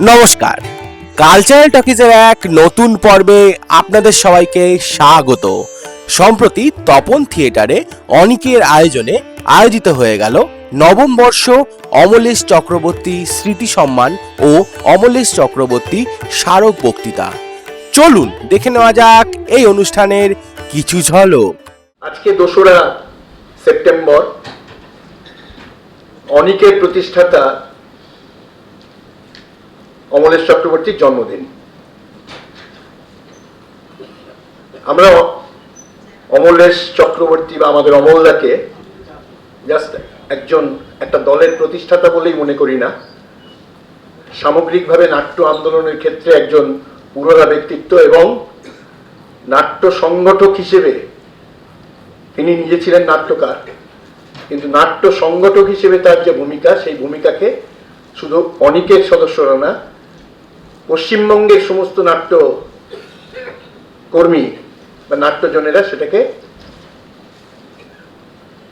নমস্কার, কালচারাল টকিজের এক নতুন পর্বে আপনাদের সবাইকে স্বাগত। সম্প্রতি তপন থিয়েটারে অনিকের আয়োজনে আয়োজিত হয়ে গেল নবম বর্ষ অমলেশ চক্রবর্তী স্মৃতি সম্মান ও অমলেশ চক্রবর্তী স্মারক বক্তৃতা। চলুন দেখে নেওয়া যাক এই অনুষ্ঠানের কিছু ঝলক। আজকে 2রা সেপ্টেম্বর অনিকের প্রতিষ্ঠাতা অমলেশ চক্রবর্তীর জন্মদিন। আমরা অমলেশ চক্রবর্তী বা আমাদের অমলদাকে জাস্ট একটা দলের প্রতিষ্ঠাতা বলেই মনে করি না, সামগ্রিকভাবে নাট্য আন্দোলনের ক্ষেত্রে একজন পুরোধা ব্যক্তিত্ব এবং নাট্য সংগঠক হিসেবে তিনি নিজে ছিলেন নাট্যকার, কিন্তু নাট্য সংগঠক হিসেবে তার যে ভূমিকা, সেই ভূমিকাকে শুধু অনিকের সদস্যরা না, পশ্চিমবঙ্গের সমস্ত নাট্য কর্মী বা নাট্যজনেরা সেটাকে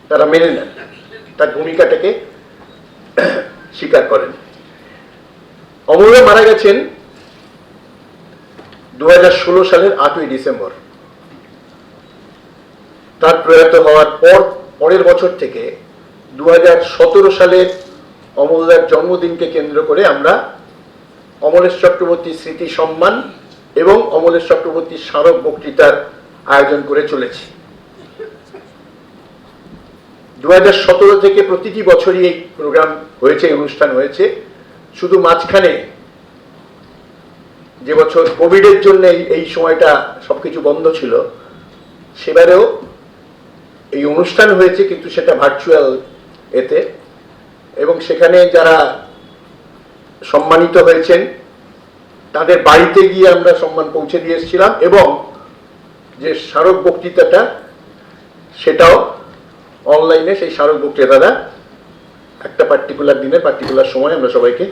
তারা মেনে নেন, তার ভূমিকাটাকে স্বীকার করেন। অমলরা মারা গেছেন 2016 সালের 8ই ডিসেম্বর। তার প্রয়াত হওয়ার পরের বছর থেকে 2017 সালের অমলদার জন্মদিনকে কেন্দ্র করে আমরা অমলেশ চক্রবর্তী স্মৃতি সম্মান এবং অমলেশ চক্রবর্তী স্মারক বক্তৃতার আয়োজন করে চলেছি। 2017 থেকে প্রতিটি বছরই এই প্রোগ্রাম হয়েছে, অনুষ্ঠান হয়েছে। শুধু মাঝখানে যে বছর কোভিডের জন্য এই সময়টা সবকিছু বন্ধ ছিল, সেবারেও এই অনুষ্ঠান হয়েছে, কিন্তু সেটা ভার্চুয়াল এতে, এবং সেখানে যারা সম্মানিত হয়েছেন তাদের বাড়িতে গিয়ে আমরা সম্মান পৌঁছে দিয়ে এসেছিলাম, এবং যে স্মারক বক্তৃতাটা সেটাও অনলাইনে, সেই স্মারক বক্তৃতাটা একটা পার্টিকুলার দিনে পার্টিকুলার সময় আমরা সবাইকে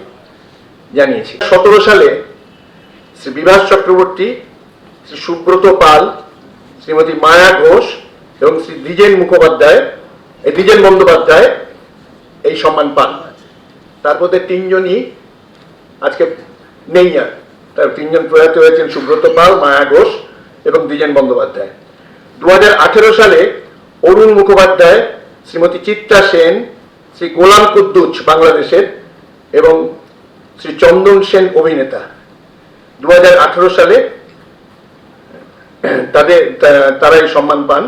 জানিয়েছি। 17 সালে শ্রী বিভাস চক্রবর্তী, শ্রী সুব্রত পাল, শ্রীমতী মায়া ঘোষ এবং শ্রী দ্বিজেন বন্দ্যোপাধ্যায় এই সম্মান পান। তার মধ্যে 3জনই আজকে নেই, আর তার 3জন প্রয়াত হয়েছেন, সুব্রত পাল, মায়া ঘোষ এবং দ্বিজেন বন্দ্যোপাধ্যায়। 2018 সালে অরুণ মুখোপাধ্যায়, শ্রীমতী চিত্রা সেন, শ্রী গোলাম কুদ্দুচ বাংলাদেশের এবং শ্রী চন্দন সেন অভিনেতা 2018 সালে তারা এই সম্মান পান।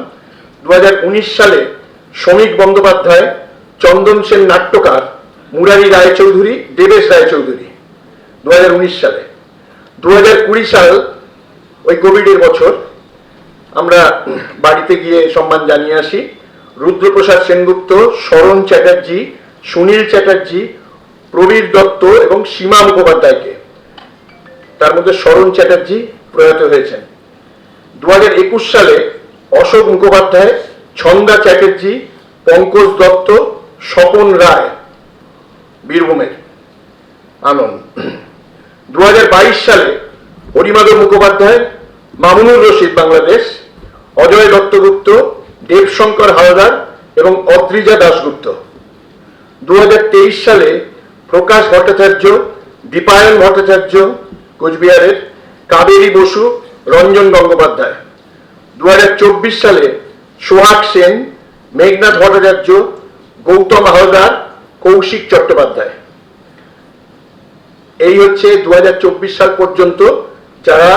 2019 সালে শ্রমিক বন্দ্যোপাধ্যায়, চন্দন সেন নাট্যকার, মুরারি রায়চৌধুরী, দেবেশ রায়চৌধুরী 2019 সালে। 2020 সাল ওই কোভিডের বছর আমরা বাড়িতে গিয়ে সম্মান জানিয়ে আসি রুদ্রপ্রসাদ সেনগুপ্ত, শরণ চ্যাটার্জি, সুনীল চ্যাটার্জি, প্রবীর দত্ত এবং সীমা মুখোপাধ্যায়কে। তার মধ্যে শরণ চ্যাটার্জি প্রয়াত হয়েছেন। 2021 সালে অশোক মুখোপাধ্যায়, ছন্দা চ্যাটার্জি, পঙ্কজ দত্ত, স্বপন রায় বীরভূমের আনন্দ। 2022 সালে হরিমাধব মুখোপাধ্যায়, মামুনুর রশিদ বাংলাদেশ, অজয় দত্তগুপ্ত, দেবশঙ্কর হালদার এবং অদ্রিজা দাশগুপ্ত। 2023 সালে প্রকাশ ভট্টাচার্য, দীপায়ন ভট্টাচার্য কোচবিহারের, কাবেরী বসু, রঞ্জন গঙ্গোপাধ্যায়। 2024 সালে সোহাগ সেন, মেঘনাথ ভট্টাচার্য, গৌতম হালদার, কৌশিক চট্টোপাধ্যায়। এই হচ্ছে 2024 সাল পর্যন্ত যারা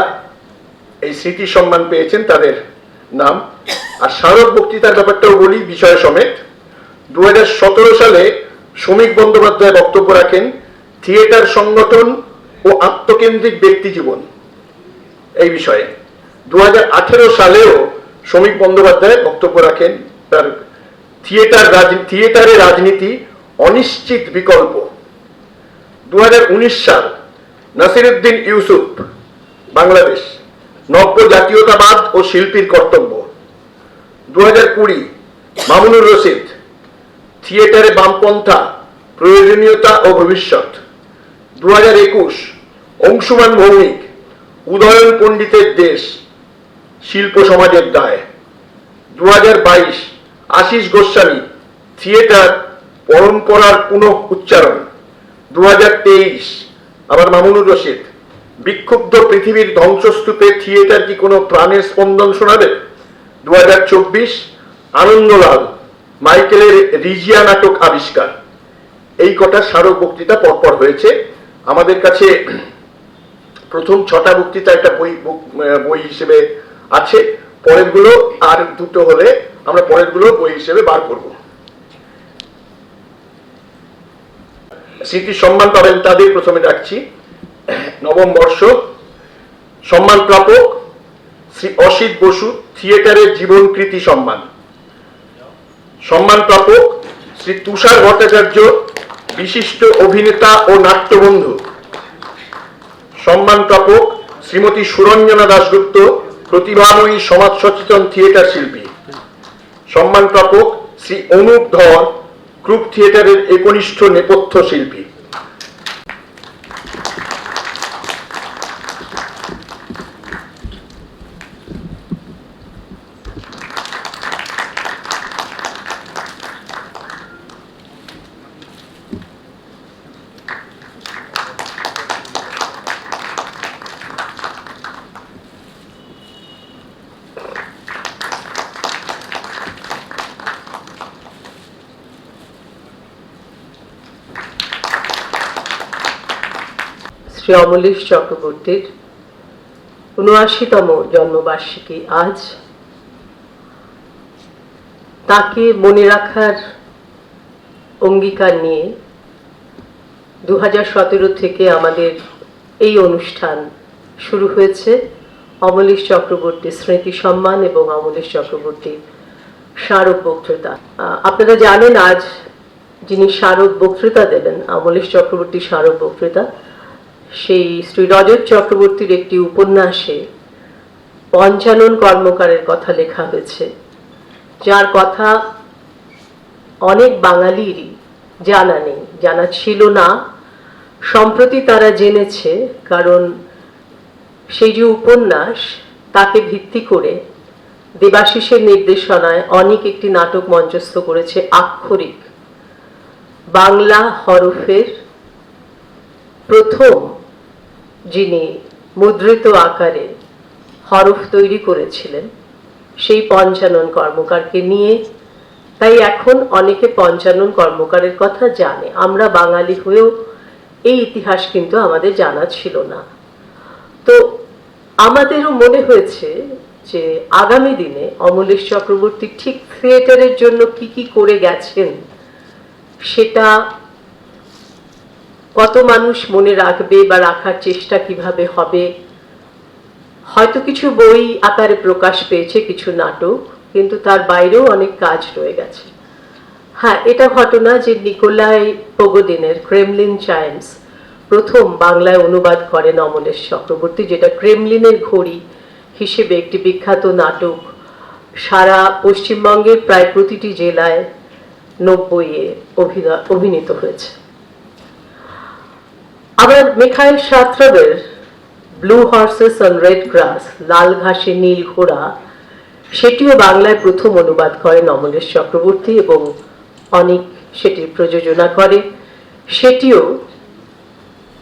এই স্মৃতি সম্মান পেয়েছেন তাদের নাম। আর স্মারক বক্তৃতার ব্যাপারটাও বলি বিষয় সমেত। 2017 সালে শ্রমিক বন্দ্যোপাধ্যায় বক্তব্য রাখেন থিয়েটার সংগঠন ও আত্মকেন্দ্রিক ব্যক্তি জীবন এই বিষয়ে। 2018 সালেও শ্রমিক বন্দ্যোপাধ্যায় বক্তব্য রাখেন তার থিয়েটারে রাজনীতি অনিশ্চিত বিকল্প। 2019 সাল নাসিরউদ্দিন ইউসুফ বাংলাদেশ, নব্য জাতীয়তাবাদ ও শিল্পীর কর্তব্য। 2020 মামুনুর রশিদ, থিয়েটারে বামপন্থা, প্রয়োজনীয়তা ও ভবিষ্যৎ। 2021 অংশুমান ভৌমিক, উদয়ন পণ্ডিতের দেশ, শিল্প সমাজের দায়। 2022 আশিস গোস্বামী, থিয়েটার পরম্পরার পুনঃ উচ্চারণ। 2023 আবার মামুনুর রশিদ, বিক্ষুব্ধ পৃথিবীর ধ্বংসস্তূপে থিয়েটার কি কোনো প্রাণের স্পন্দন শোনাবে? 2024 আনন্দলাল, মাইকেলের রিজিয়া নাটক আবিষ্কার। এই কটা স্মারক বক্তৃতা পরপর হয়েছে। আমাদের কাছে প্রথম 6টা বক্তৃতা একটা বই হিসেবে আছে, পরেরগুলো আর দুটো হলে আমরা পরেরগুলো বই হিসেবে বার করব। স্মৃতি সম্মান পাবেন তাদের প্রথমে ডাকছি। নবম বর্ষ সম্মান প্রাপক শ্রী অসিত বসু, থিয়েটারের জীবনকৃতি সম্মান। সম্মান প্রাপক শ্রী তুষার ভট্টাচার্য, বিশিষ্ট অভিনেতা ও নাট্যবন্ধু। সম্মান প্রাপক শ্রীমতী সুরঞ্জনা দাশগুপ্ত, প্রতিভাময়ী সমাজ সচেতন থিয়েটার শিল্পী। সম্মান প্রাপক শ্রী অনুপ ধর, গ্রুপ থিয়েটারের একনিষ্ঠ নেপথ্য শিল্পী। শ্রী অমলেশ চক্রবর্তীর ৭৯তম জন্মবার্ষিকী আজ। তাকে মনে রাখার অঙ্গীকার নিয়ে 2017 থেকে আমাদের এই অনুষ্ঠান শুরু হয়েছে। অমলেশ চক্রবর্তী স্মৃতি সম্মান এবং অমলেশ চক্রবর্তী স্মারক বক্তৃতা। আপনারা জানেন আজ যিনি স্মারক বক্তৃতা দেবেন, অমলেশ চক্রবর্তী স্মারক বক্তৃতা, সেই শ্রী রজত চক্রবর্তীর একটি উপন্যাসে পঞ্চানন কর্মকারের কথা লেখা হয়েছে, যার কথা অনেক বাঙালিরই জানা নেই, জানা ছিল না। সম্প্রতি তারা জেনেছে, কারণ সেই যে উপন্যাস, তাকে ভিত্তি করে দেবাশিসের নির্দেশনায় অনেক একটি নাটক মঞ্চস্থ করেছে। আক্ষরিক বাংলা হরফের প্রথম যিনি মুদ্রিত আকারে হরফ তৈরি করেছিলেন সেই পঞ্চানন কর্মকারকে নিয়ে। তাই এখন অনেকে পঞ্চানন কর্মকারের কথা জানে। আমরা বাঙালি হয়েও এই ইতিহাস কিন্তু আমাদের জানা ছিল না। তো আমাদেরও মনে হয়েছে যে আগামী দিনে অমলেশ চক্রবর্তী ঠিক থিয়েটারের জন্য কি কি করে গেছেন, সেটা কত মানুষ মনে রাখবে বা রাখার চেষ্টা কিভাবে হবে। হয়তো কিছু বই আকারে প্রকাশ পেয়েছে, কিছু নাটক, কিন্তু তার বাইরেও অনেক কাজ রয়ে গেছে। হ্যাঁ, এটা ঘটনা যে নিকোলাই পোগোদিনের ক্রেমলিন চাইমস প্রথম বাংলায় অনুবাদ করেন অমলেশ চক্রবর্তী, যেটা ক্রেমলিনের ঘড়ি হিসেবে একটি বিখ্যাত নাটক। সারা পশ্চিমবঙ্গের প্রায় প্রতিটি জেলায় 90-এ অভিনীত হয়েছে। আবার মিখাইল শাত্রভের blue horses on red grass, লাল ঘাসে নীল ঘোড়া, সেটিও বাংলায় প্রথম অনুবাদ করেন অমলেশ চক্রবর্তী এবং অনেক সেটির প্রযোজনা করে। সেটিও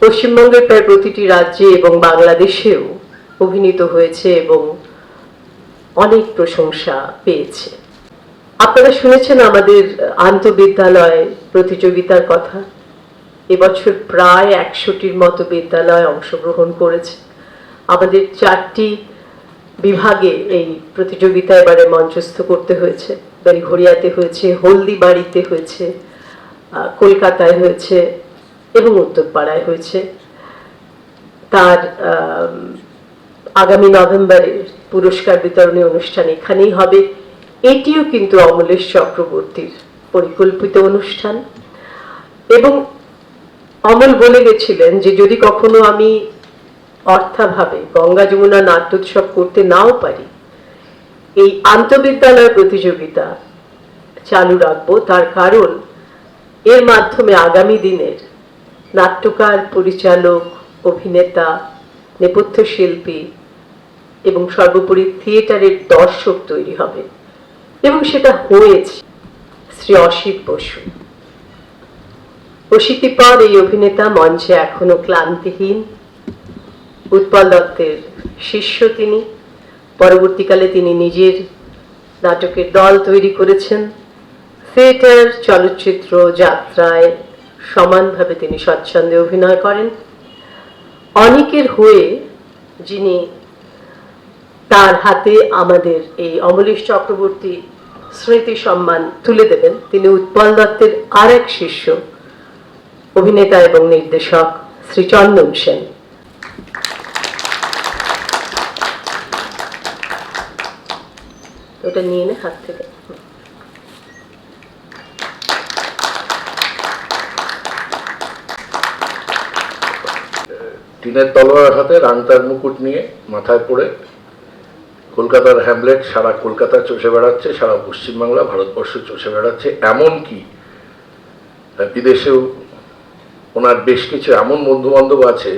পশ্চিমবঙ্গের প্রায় প্রতিটি রাজ্যে এবং বাংলাদেশেও অভিনীত হয়েছে এবং অনেক প্রশংসা পেয়েছে। আপনারা শুনেছেন আমাদের আন্তঃবিদ্যালয় প্রতিযোগিতার কথা। এবছর প্রায় 100টির মতো বিদ্যালয় অংশগ্রহণ করেছে। আমাদের 4টি বিভাগে এই প্রতিযোগিতা এবারে মঞ্চস্থ করতে হয়েছে। বেলঘড়িয়াতে হয়েছে, হলদিবাড়িতে হয়েছে, কলকাতায় হয়েছে এবং উত্তরপাড়ায় হয়েছে। তার আগামী নভেম্বরে পুরস্কার বিতরণী অনুষ্ঠান এখানেই হবে। এটিও কিন্তু অমলেশ চক্রবর্তীর পরিকল্পিত অনুষ্ঠান। এবং অমল বলে গেছিলেন যে যদি কখনো আমি অর্থাভাবে গঙ্গা যমুনা নাট্যোৎসব করতে নাও পারি, এই আন্তঃবিদ্যালয় প্রতিযোগিতা চালু রাখবো। তার কারণ এর মাধ্যমে আগামী দিনের নাট্যকার, পরিচালক, অভিনেতা, নেপথ্য শিল্পী এবং সর্বোপরি থিয়েটারের দর্শক তৈরি হবে। এবং সেটা হয়েছে। শ্রী অসিত বসু অশীতিপর এই অভিনেতা মঞ্চে এখনো ক্লান্তিহীন। উৎপল দত্তের শিষ্য তিনি। পরবর্তীকালে তিনি নিজের নাটকের দল তৈরি করেছেন। থিয়েটার, চলচ্চিত্র, যাত্রায় সমানভাবে তিনি স্বচ্ছন্দে অভিনয় করেন। অনেকের হয়ে যিনি তার হাতে আমাদের এই অমলেশ চক্রবর্তী স্মৃতি সম্মান তুলে দেবেন, তিনি উৎপল দত্তের আর এক শিষ্য, অভিনেতা এবং নির্দেশক শ্রী চন্দন সেন। ওটা নিয়ে নে হাত থেকে। টিনের তলোয়ার হাতে রাংতার মুকুট নিয়ে মাথায় পড়ে কলকাতার হ্যামলেট সারা কলকাতা চষে বেড়াচ্ছে, সারা পশ্চিমবাংলা ভারতবর্ষ চষে বেড়াচ্ছে। এমনকি বিদেশেও ওনার বেশ কিছু এমন বন্ধু বান্ধব আছে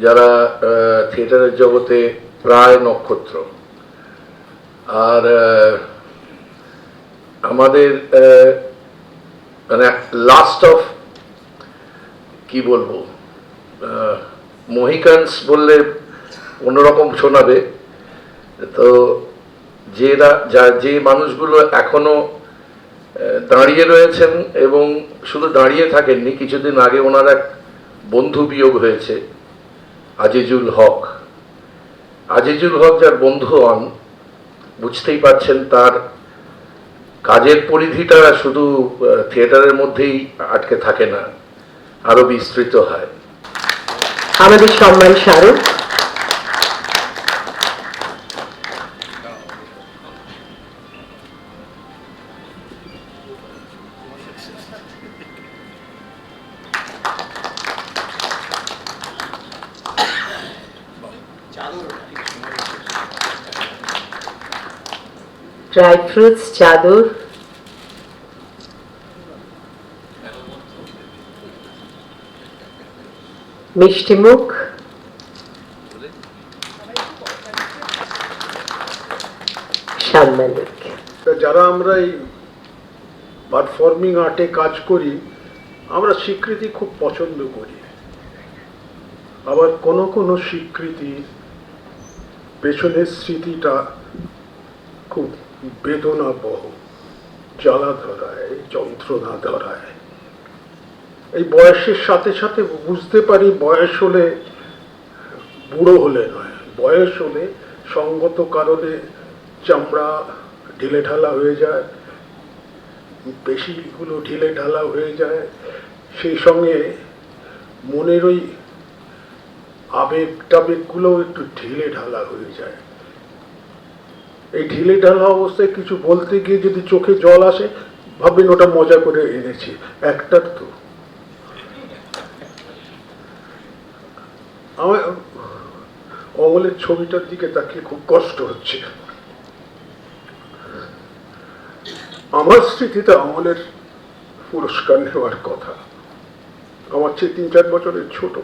যারা থিয়েটারের জগতে প্রায় নক্ষত্র। আর আমাদের মানে লাস্ট অফ কি বলবো, মহিকানস বললে অন্যরকম শোনাবে। তো যে মানুষগুলো এখনো দাঁড়িয়ে রয়েছেন এবং শুধু দাঁড়িয়ে থাকেননি, কিছুদিন আগে ওনার এক বন্ধু বিয়োগ হয়েছে, আজিজুল হক। আজিজুল হক যার বন্ধু হন, বুঝতেই পারছেন তার কাজের পরিধিটা শুধু থিয়েটারের মধ্যেই আটকে থাকে না, আরো বিস্তৃত হয়। আমাদের সম্মান স্মারক ড্রাই ফ্রুটস, চাদর, মিষ্টিমুখ, সাংবাদিক। যারা আমরা এই পারফর্মিং আর্টে কাজ করি, আমরা স্বীকৃতি খুব পছন্দ করি। আবার কোনো কোনো স্বীকৃতি পেছনের স্মৃতিটা খুব বেদনাবহ, জ্বালা ধরায়, যন্ত্রণা ধরায়। এই বয়সের সাথে সাথে বুঝতে পারি বয়স হলে, বুড়ো হলে নয়, বয়স হলে সঙ্গত কারণে চামড়া ঢিলে ঢালা হয়ে যায়, পেশিগুলো ঢিলে ঢালা হয়ে যায়, সেই সঙ্গে মনের ওই আবেগ টাবেগগুলো একটু ঢিলে ঢালা হয়ে যায়। এই ঢিলে ঢালা অবস্থায় কিছু বলতে গিয়ে যদি চোখে জল আসে, ভাববেন ওটা মজা করে এনেছি, একটার তো। আমার অমলের ছবিটার দিকে তাকিয়ে খুব কষ্ট হচ্ছে। আমার স্মৃতিতে অমলের পুরস্কার নেওয়ার কথা। আমার চেয়ে 3-4 বছরের ছোট,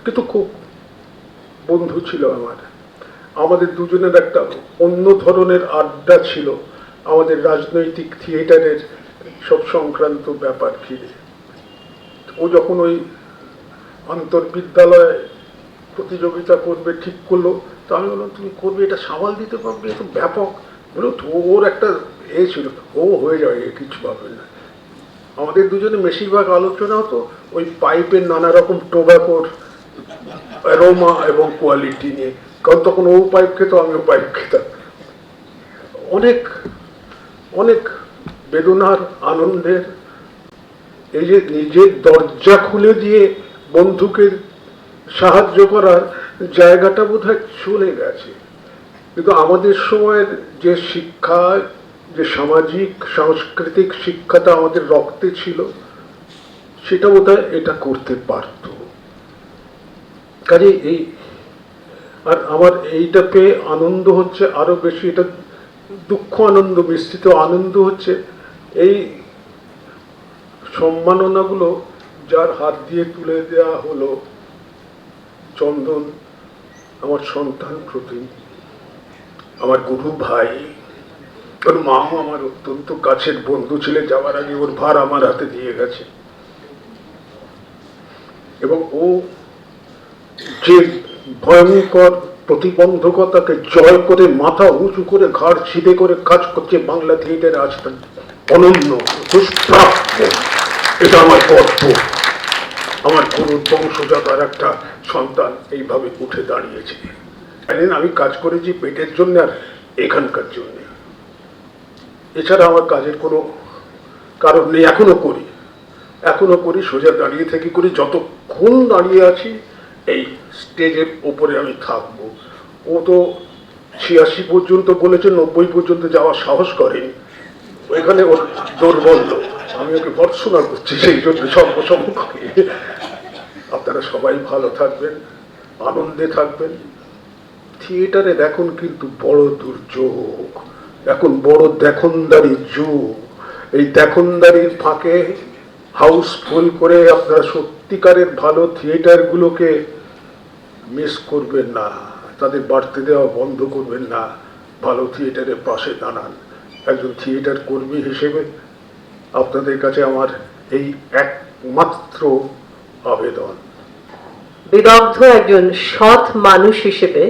কিন্তু খুব বন্ধু ছিল আমার। আমাদের দুজনের একটা অন্য ধরনের আড্ডা ছিল আমাদের রাজনৈতিক থিয়েটারের সব সংক্রান্ত ব্যাপার ঘিরে। ও যখন ওই আন্তর্বিদ্যালয়ে প্রতিযোগিতা করবে ঠিক করলো, তো আমি বললাম তুমি করবে, এটা সামাল দিতে পারবে, এত ব্যাপক। বললো ওর একটা ছিল, ও হয়ে যাবে, কিছু ভাববে না। আমাদের দুজনে বেশিরভাগ আলোচনা হতো ওই পাইপের নানা রকম টোব্যাকোর অ্যারোমা এবং কোয়ালিটি নিয়ে, কারণ তখন ও পাইপ খেত, আমিও পাইপ খেতাম। অনেক অনেক বেদনার, আনন্দের, এই যে নিজের দরজা খুলে দিয়ে বন্ধুকে সাহায্য করার জায়গাটা বোধহয় চলে গেছে। কিন্তু আমাদের সময়ের যে শিক্ষা, যে সামাজিক সাংস্কৃতিক শিক্ষাটা আমাদের রক্তে ছিল, সেটা বোধহয় এটা করতে পারত। কাজে এই, আর আমার এইটা পেয়ে আনন্দ হচ্ছে আরো বেশি, এটা দুঃখ আনন্দ মিশ্রিত আনন্দ হচ্ছে। এই সম্মাননাগুলো যার হাত দিয়ে তুলে দেওয়া হলো, চন্দন আমার সন্তান প্রতিম, আমার গুরু ভাই, ওর মাও আমার অত্যন্ত কাছের বন্ধু ছিলেন, যাওয়ার আগে ওর ভার আমার হাতে দিয়ে গেছে। এবং ও যে ভয়ঙ্কর প্রতিবন্ধকতাকে জয় করে মাথা উঁচু করে ঘাড় সিধে করে কাজ করছে বাংলা থিয়েটারে, আজ তার অনন্য দুষ্প্রাপ্য। এটা আমার গর্ব, আমার গুরুর বংশজাতার একটা সন্তান এইভাবে উঠে দাঁড়িয়েছে। আমি কাজ করেছি পেটের জন্য আর এখানকার জন্য, এছাড়া আমার কাজের কোনো কারণ নেই। এখনো করি সোজা দাঁড়িয়ে থেকে করি। যতক্ষণ দাঁড়িয়ে আছি এই স্টেজের উপরে আমি থাকবো। ও তো 86 পর্যন্ত বলেছে, 90 পর্যন্ত যাওয়ার সাহস করেনি, ওইখানে ওর দুর্বল। আমি ওকে ভর্ৎসনা করছি সেই জন্য সর্বসম্মুখে। আপনারা সবাই ভালো থাকবেন, আনন্দে থাকবেন। থিয়েটারে এখন কিন্তু বড় দুর্যোগ, এখন বড় দেখনদারির যুগ। এই দেখনদারির ফাঁকে হাউসফুল করে আপনারা সত্যিকারের ভালো থিয়েটারগুলোকে মিস করবেন না, তাদের বাড়তে দেওয়া বন্ধ করবেন না। ভালো থিয়েটারের পাশে দাঁড়ান। একজন থিয়েটার কর্মী হিসেবে আপনাদের কাছে আমার এই একমাত্র আবেদন। বিদগ্ধ একজন সৎ মানুষ হিসেবে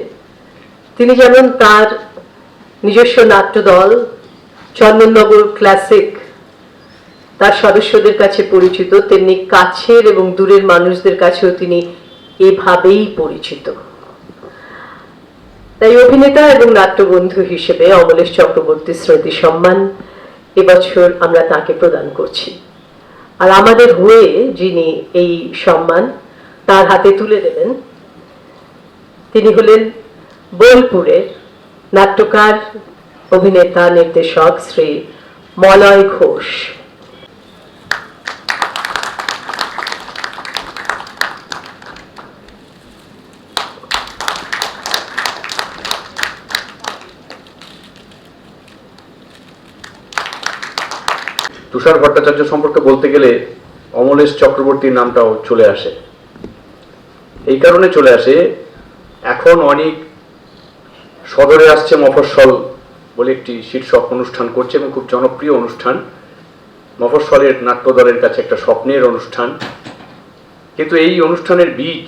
তিনি যেমন তার নিজস্ব নাট্যদল চন্দননগর ক্লাসিক তার সদস্যদের কাছে পরিচিত, তেমনি কাছের এবং দূরের মানুষদের কাছেও তিনি এভাবেই পরিচিত। তাই অভিনেতা এবং নাট্যবন্ধু হিসেবে অমলেশ চক্রবর্তী স্মৃতি সম্মান এবছর আমরা তাকে প্রদান করছি। আর আমাদের হয়ে যিনি এই সম্মান তার হাতে তুলে দেবেন তিনি হলেন বোলপুরের নাট্যকার, অভিনেতা, নির্দেশক শ্রী মলয় ঘোষ। তুষার ভট্টাচার্য সম্পর্কে বলতে গেলে অমলেশ চক্রবর্তীর নামটাও চলে আসে। এই কারণে চলে আসে, এখন অনেক সদরে আসছে মফস্বল বলে একটি শীর্ষক অনুষ্ঠান করছে এবং খুব জনপ্রিয় অনুষ্ঠান। মফস্বলের নাট্যদলের কাছে একটা স্বপ্নের অনুষ্ঠান, কিন্তু এই অনুষ্ঠানের বীজ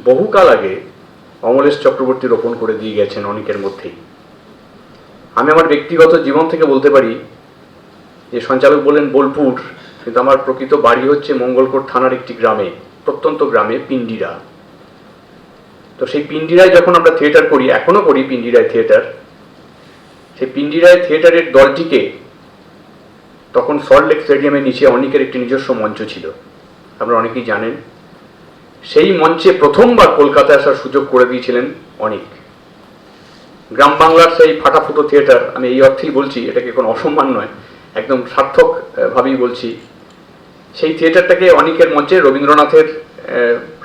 বহুকাল আগে অমলেশ চক্রবর্তী রোপণ করে দিয়ে গেছেন অনেকের মধ্যেই। আমি আমার ব্যক্তিগত জীবন থেকে বলতে পারি যে সঞ্চালক বলেন বোলপুর, কিন্তু আমার প্রকৃত বাড়ি হচ্ছে মঙ্গলকোট থানার একটি গ্রামে, প্রত্যন্ত গ্রামে পিন্ডিরা। তো সেই পিন্ডিরায় যখন আমরা থিয়েটার করি, এখনো করি পিন্ডিরায় থিয়েটার, সেই পিন্ডিরায় থিয়েটারের দলটিকে তখন সল্টলেক স্টেডিয়ামের নিচে অনেকের একটি নিজস্ব মঞ্চ ছিল, আপনারা অনেকেই জানেন। সেই মঞ্চে প্রথমবার কলকাতায় আসার সুযোগ করে দিয়েছিলেন অনেক। গ্রাম বাংলার সেই ফাটাফুটো থিয়েটার, আমি এই অর্থেই বলছি, এটাকে কোনো অসম্মান নয়, একদম সার্থক ভাবেই বলছি। সেই থিয়েটারটাকে অনেকের মঞ্চে রবীন্দ্রনাথের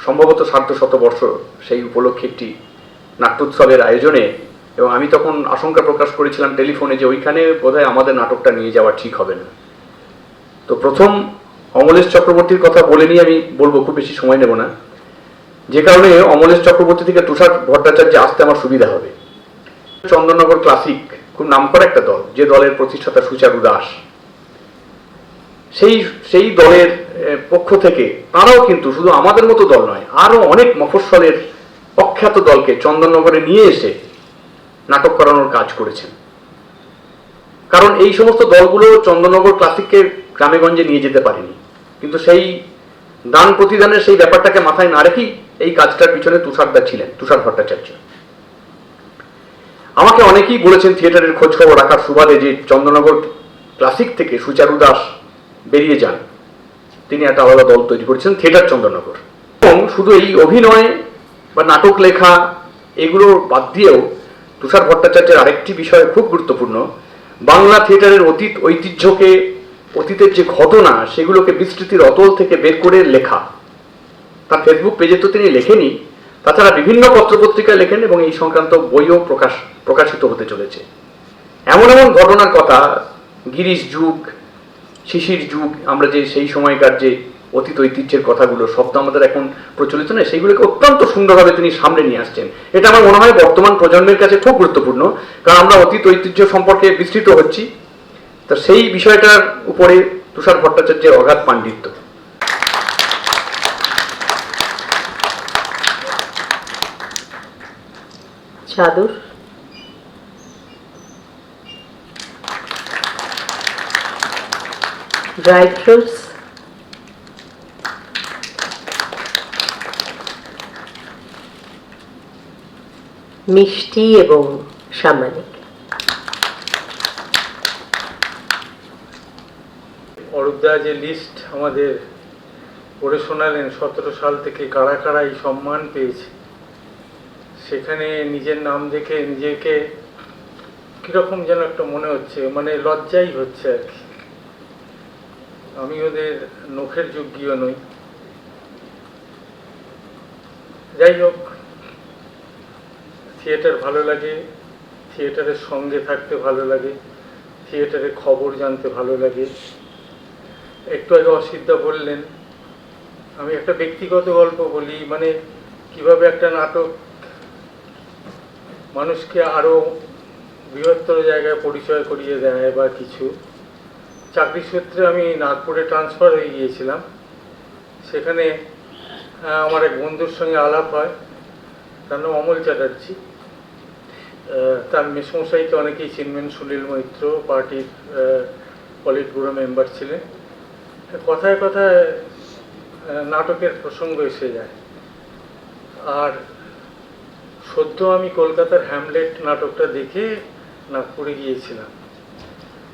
সম্ভবত ১৫০ সেই উপলক্ষে একটি নাট্যোৎসবের আয়োজনে, এবং আমি তখন আশঙ্কা প্রকাশ করেছিলাম টেলিফোনে যে ওইখানে বোধহয় আমাদের নাটকটা নিয়ে যাওয়া ঠিক হবে না। তো প্রথম অমলেশ চক্রবর্তীর কথা বলে নিয়ে আমি বলবো, খুব বেশি সময় নেব না, যে কারণে অমলেশ চক্রবর্তী থেকে তুষার ভট্টাচার্যে আসতে আমার সুবিধা হবে। চন্দননগর ক্লাসিক খুব নামকরা একটা দল, যে দলের প্রতিষ্ঠাতা সুচারু দাস, সেই দলের পক্ষ থেকে তারাও কিন্তু শুধু আমাদের মতো দল নয়, আরো অনেক মফস্বলের অখ্যাত দলকে চন্দননগরে নিয়ে এসে নাটক করানোর কাজ করেছেন। কারণ এই সমস্ত দলগুলো চন্দননগর ক্লাসিককে গ্রামেগঞ্জে নিয়ে যেতে পারেনি, কিন্তু সেই দান প্রতিদানের সেই ব্যাপারটাকে মাথায় না রেখেই এই কাজটার পিছনে তুষারদা ছিলেন, তুষার ভট্টাচার্য। আমাকে অনেকেই বলেছেন থিয়েটারের খোঁজ খবর রাখার সুবাদে যে চন্দননগর ক্লাসিক থেকে সুচারু দাস বেরিয়ে যান, তিনি একটা আলাদা দল তৈরি করেছেন থিয়েটার চন্দননগর। এবং শুধু এই অভিনয় বা নাটক লেখা এগুলো বাদ দিয়েও তুষার ভট্টাচার্যের আরেকটি বিষয় খুব গুরুত্বপূর্ণ, বাংলা থিয়েটারের অতীত ঐতিহ্যকে, অতীতের যে ঘটনা সেগুলোকে বিস্তৃতির অতল থেকে বের করে লেখা। তার ফেসবুক পেজে তো তিনি লেখেনই, তাছাড়া বিভিন্ন পত্রপত্রিকায় লেখেন এবং এই সংক্রান্ত বইও প্রকাশিত হতে চলেছে। এমন এমন ঘটনার কথা, গিরিশ যুগ, শিশির যুগ, আমরা যে সেই সময়কার যে অতীত ঐতিহ্যের কথাগুলো সব তো আমাদের এখন প্রচলিত নয়, সেইগুলোকে অত্যন্ত সুন্দরভাবে তিনি সামনে নিয়ে আসছেন। এটা আমার মনে হয় বর্তমান প্রজন্মের কাছে খুব গুরুত্বপূর্ণ, কারণ আমরা অতীত ঐতিহ্য সম্পর্কে বিস্তৃত হচ্ছি। তো সেই বিষয়টার উপরে তুষার ভট্টাচার্যের অগাধ পাণ্ডিত্য। চাদর, ড্রাই ফ্রুটস, মিষ্টি এবং সামাজিক। অরূপদা যে লিস্ট আমাদের পড়ে শোনালেন 17 সাল থেকে কারা কারা এই সম্মান পেয়েছে, সেখানে নিজের নাম দেখে নিজেকে কিরকম যেন একটা মনে হচ্ছে, মানে লজ্জাই হচ্ছে আর কি। আমি ওদের নখের যোগ্য নই। যাই হোক, থিয়েটার ভালো লাগে, থিয়েটারের সঙ্গে থাকতে ভালো লাগে, থিয়েটারের খবর জানতে ভালো লাগে। একটু আগে অসিদ্ধা বললেন, আমি একটা ব্যক্তিগত গল্প বলি, মানে কিভাবে একটা নাটক মানুষকে আরো বৃহত্তর জায়গায় পরিচয় করিয়ে দেয় বা কিছু। চাকরি সূত্রে আমি নাগপুরে ট্রান্সফার হয়ে গিয়েছিলাম। সেখানে আমার এক বন্ধুর সঙ্গে আলাপ হয়, তার নাম অমল চ্যাটার্জি। তার মেসমশাইকে অনেকেই চিনবেন, সুনীল মৈত্র পার্টির পলিট ব্যুরো মেম্বার ছিলেন। কথায় কথায় নাটকের প্রসঙ্গ এসে যায়। আর সদ্য আমি কলকাতার হ্যামলেট নাটকটা দেখে নাগপুরে গিয়েছিলাম।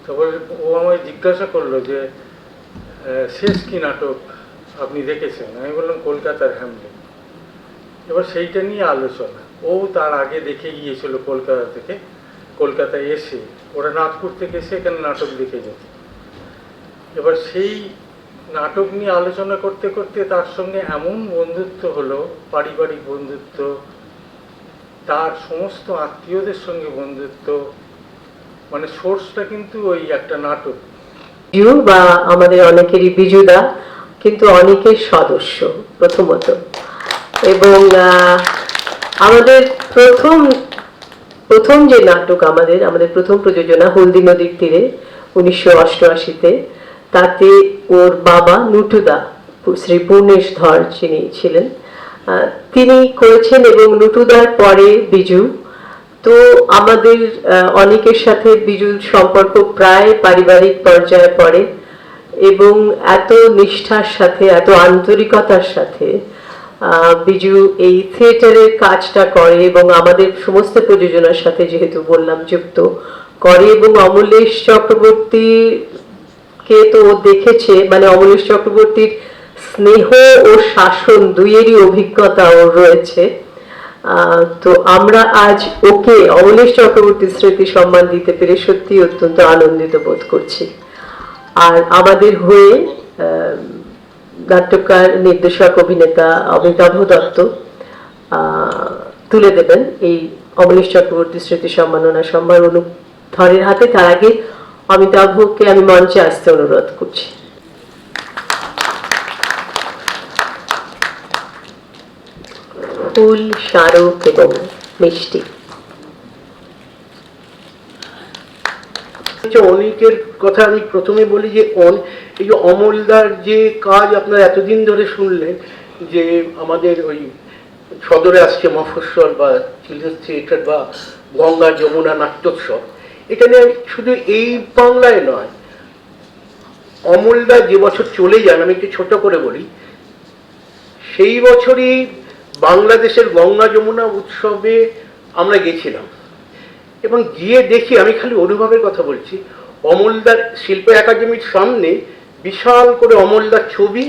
তারপরে ও আমায় জিজ্ঞাসা করলো যে শেষ কি নাটক আপনি দেখেছেন? আমি বললাম কলকাতার হ্যামলেট। এবার সেইটা নিয়ে আলোচনা। ও তার আগে দেখে গিয়েছিল কলকাতা থেকে, কলকাতায় এসে ওরা নাগপুর থেকে এসে এখানে নাটক দেখে যেত। এবার সেই নাটক নিয়ে আলোচনা করতে করতে তার সঙ্গে এমন বন্ধুত্ব হলো, পারিবারিক বন্ধুত্ব, তার সমস্ত আত্মীয়দের সঙ্গে বন্ধুত্ব, মানে সোর্সটা কিন্তু ওই একটা নাটক। বিজু বা আমাদের অনেকেরই বিজুদা কিন্তু অনেকের সদস্য প্রথমত, এবং আমাদের প্রথম যে নাটক আমাদের প্রথম প্রযোজনা হলদি নদীর তীরে 1988-তে, তাতে ওর বাবা নুটুদা, শ্রী পূর্ণেশ ধর যিনি ছিলেন, তিনি করেছেন, এবং নুটুদার পরে বিজু। তো আমাদের অনেকের সাথে বিজুর সম্পর্ক প্রায় পারিবারিক পর্যায়ে পড়ে, এবং এত নিষ্ঠার সাথে, এত আন্তরিকতার সাথে বিজু এই থিয়েটারের কাজটা করে, এবং আমাদের সমস্ত প্রযোজনার সাথে যেহেতু বললাম যুক্ত করে। এবং অমলেশ চক্রবর্তীকে তো ও দেখেছে, মানে অমলেশ চক্রবর্তীর স্নেহ ও শাসন দুইয়েরই অভিজ্ঞতা ওর রয়েছে। তো আমরা আজ ওকে অমলেশ চক্রবর্তীর স্মৃতি সম্মান দিতে পেরে সত্যি অত্যন্ত আনন্দিত বোধ করছি। আর আমাদের হয়ে নাট্যকার, নির্দেশক, অভিনেতা অমিতাভ দত্ত তুলে দেবেন এই অমলেশ চক্রবর্তী স্মৃতি সম্মাননা সম্মান অনুধরের হাতে। তার আগে অমিতাভকে আমি মঞ্চে আসতে অনুরোধ করছি। ফুল, স্মারক এবং মিষ্টি। অনেকের কথা আমি প্রথমে বলি যে এই যে অমলদার যে কাজ আপনারা এতদিন ধরে শুনলেন, যে আমাদের ওই সদরে আসছে মফস্বল বা চিলড্রেন্স থিয়েটার বা গঙ্গা যমুনা নাট্যোৎসব, এটা নিয়ে শুধু এই বাংলায় নয়, অমলদা যে বছর চলে যান, আমি একটু ছোট করে বলি, সেই বছরই বাংলাদেশের গঙ্গা যমুনা উৎসবে আমরা গেছিলাম, এবং গিয়ে দেখি, আমি খালি অনুভবের কথা বলছি, অমলদার শিল্প একাডেমির সামনে বিশাল করে অমলদার ছবি,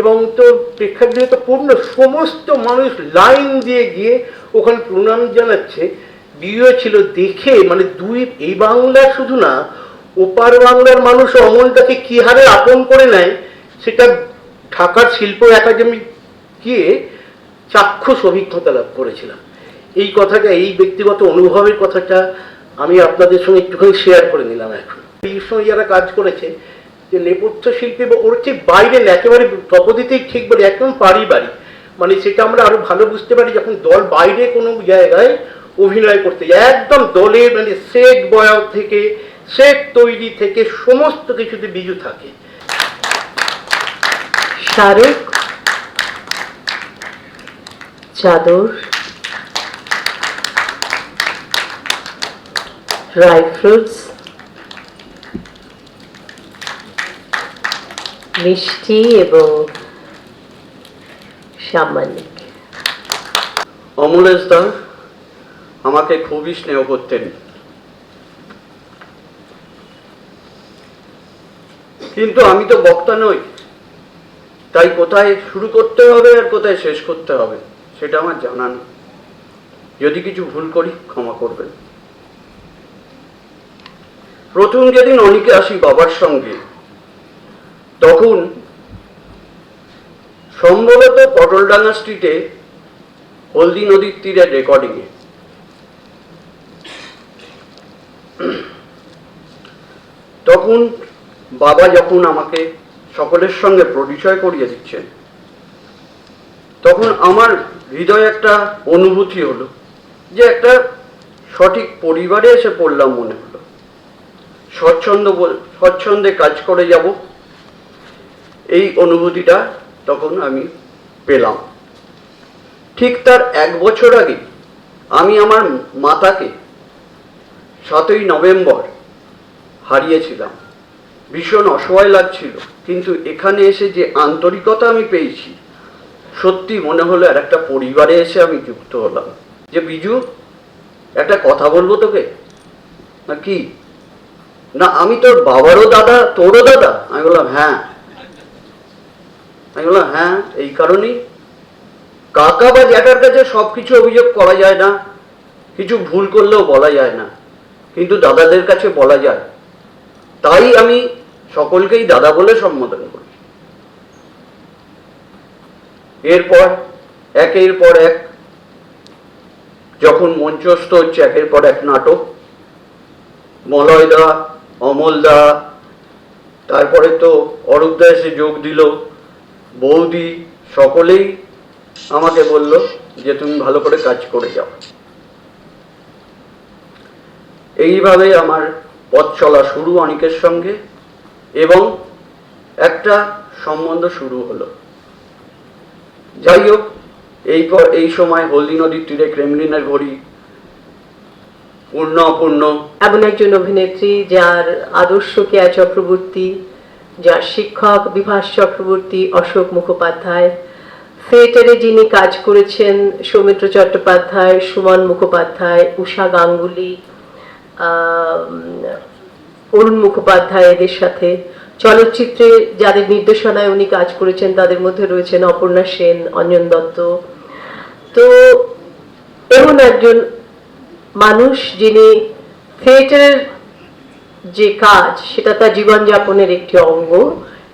এবং তো প্রেক্ষাগৃহ তো পূর্ণ, সমস্ত মানুষ লাইন দিয়ে গিয়ে ওখানে প্রণাম জানাচ্ছে। বিয়ে ছিল দেখে, মানে এই বাংলার শুধু না, ওপার বাংলার মানুষ অমলদাকে কি হারে আপন করে নেয়, সেটা ঢাকার শিল্প একাডেমি গিয়ে চাক্ষুষ অভিজ্ঞতা লাভ করেছিলাম। এই কথাটা, এই ব্যক্তিগত অনুভবের কথাটা আমি আপনাদের সঙ্গে একটুখানি শেয়ার করে নিলাম। এখন এই সময় যারা কাজ করেছে, যে নেপথ্য শিল্পী বা ওর ঠিক বাইরে একেবারে তপদিতেই ঠিক বলে, একদম পারিবারিক, মানে সেটা আমরা আরো ভালো বুঝতে পারি যখন দল বাইরে কোনো জায়গায় অভিনয় করতে যায়। একদম দলে, মানে সেট বয়া থেকে সেট তৈরি থেকে সমস্ত কিছুতে বিজু থাকে। স্মারক, চাদর, ড্রাই ফ্রুটস, মিষ্টি এবং সাম্মানিক। অমলেশ দা আমাকে খুবই স্নেহ করতেন, কিন্তু আমি তো বক্তা নই, তাই কোথায় শুরু করতে হবে আর কোথায় শেষ করতে হবে সেটা আমার জানা নেই। যদি কিছু ভুল করি ক্ষমা করবেন। প্রথম যেদিন অনিকে আসি বাবার সঙ্গে, তখন সম্ভবত পটলডাঙ্গা স্ট্রিটে হলদি নদীর তীরে রেকর্ডিংয়ে। তখন বাবা যখন আমাকে সকলের সঙ্গে পরিচয় করিয়ে দিচ্ছেন, তখন আমার হৃদয়ে একটা অনুভূতি হলো যে একটা সঠিক পরিবারে এসে পড়লাম মনে হলো। স্বচ্ছন্দে কাজ করে যাব, এই অনুভূতিটা তখন আমি পেলাম। ঠিক তার 1 বছর আগে আমি আমার মাতাকে 7ই নভেম্বর হারিয়েছিলাম। ভীষণ অসহায় লাগছিল, কিন্তু এখানে এসে যে আন্তরিকতা আমি পেয়েছি, সত্যি মনে হলো আর একটা পরিবারে এসে আমি যুক্ত হলাম। যে বিজু, একটা কথা বলবো তোকে। না কি? না আমি তোর বাবারও দাদা, তোরও দাদা? আমি বললাম হ্যাঁ। আমি বললাম হ্যাঁ, এই কারণেই কাকা বা জ্যাঠার কাছে সবকিছু অভিযোগ করা যায় না, কিছু ভুল করলেও বলা যায় না, কিন্তু দাদাদের কাছে বলা যায়। তাই আমি সকলকেই দাদা বলে সম্বোধন করি। এরপর একের পর এক যখন মঞ্চস্থ হচ্ছে একের পর এক নাটক, মলয়দা, অমলদা, তারপরে তো অরূপদা এসে যোগ দিল, বৌদি, সকলেই আমাকে বলল যে তুমি ভালো করে কাজ করে যাও। এইভাবে আমার পথ চলা শুরু অনিকের সঙ্গে, এবং একটা সম্বন্ধ শুরু হলো। যাই হোক, এই সময় হলদি নদীর তীরে ক্রেমলিনের ঘড়ি পূর্ণ অপূর্ণ। এমন একজন অভিনেত্রী যার আদর্শ কেয়া চক্রবর্তী, যার শিক্ষক বিভাস চক্রবর্তী, অশোক মুখোপাধ্যায়, থিয়েটারে যিনি কাজ করেছেন সৌমিত্র চট্টোপাধ্যায়, সুমন মুখোপাধ্যায়, উষা গাঙ্গুলি, অরুণ মুখোপাধ্যায়, এদের সাথে চলচ্চিত্রে যাদের নির্দেশনায় উনি কাজ করেছেন তাদের মধ্যে রয়েছেন অপর্ণা সেন, অঞ্জন দত্ত। তো এমন একজন মানুষ যিনি থিয়েটারের যে কাজ সেটা তার জীবনযাপনের একটি অঙ্গ,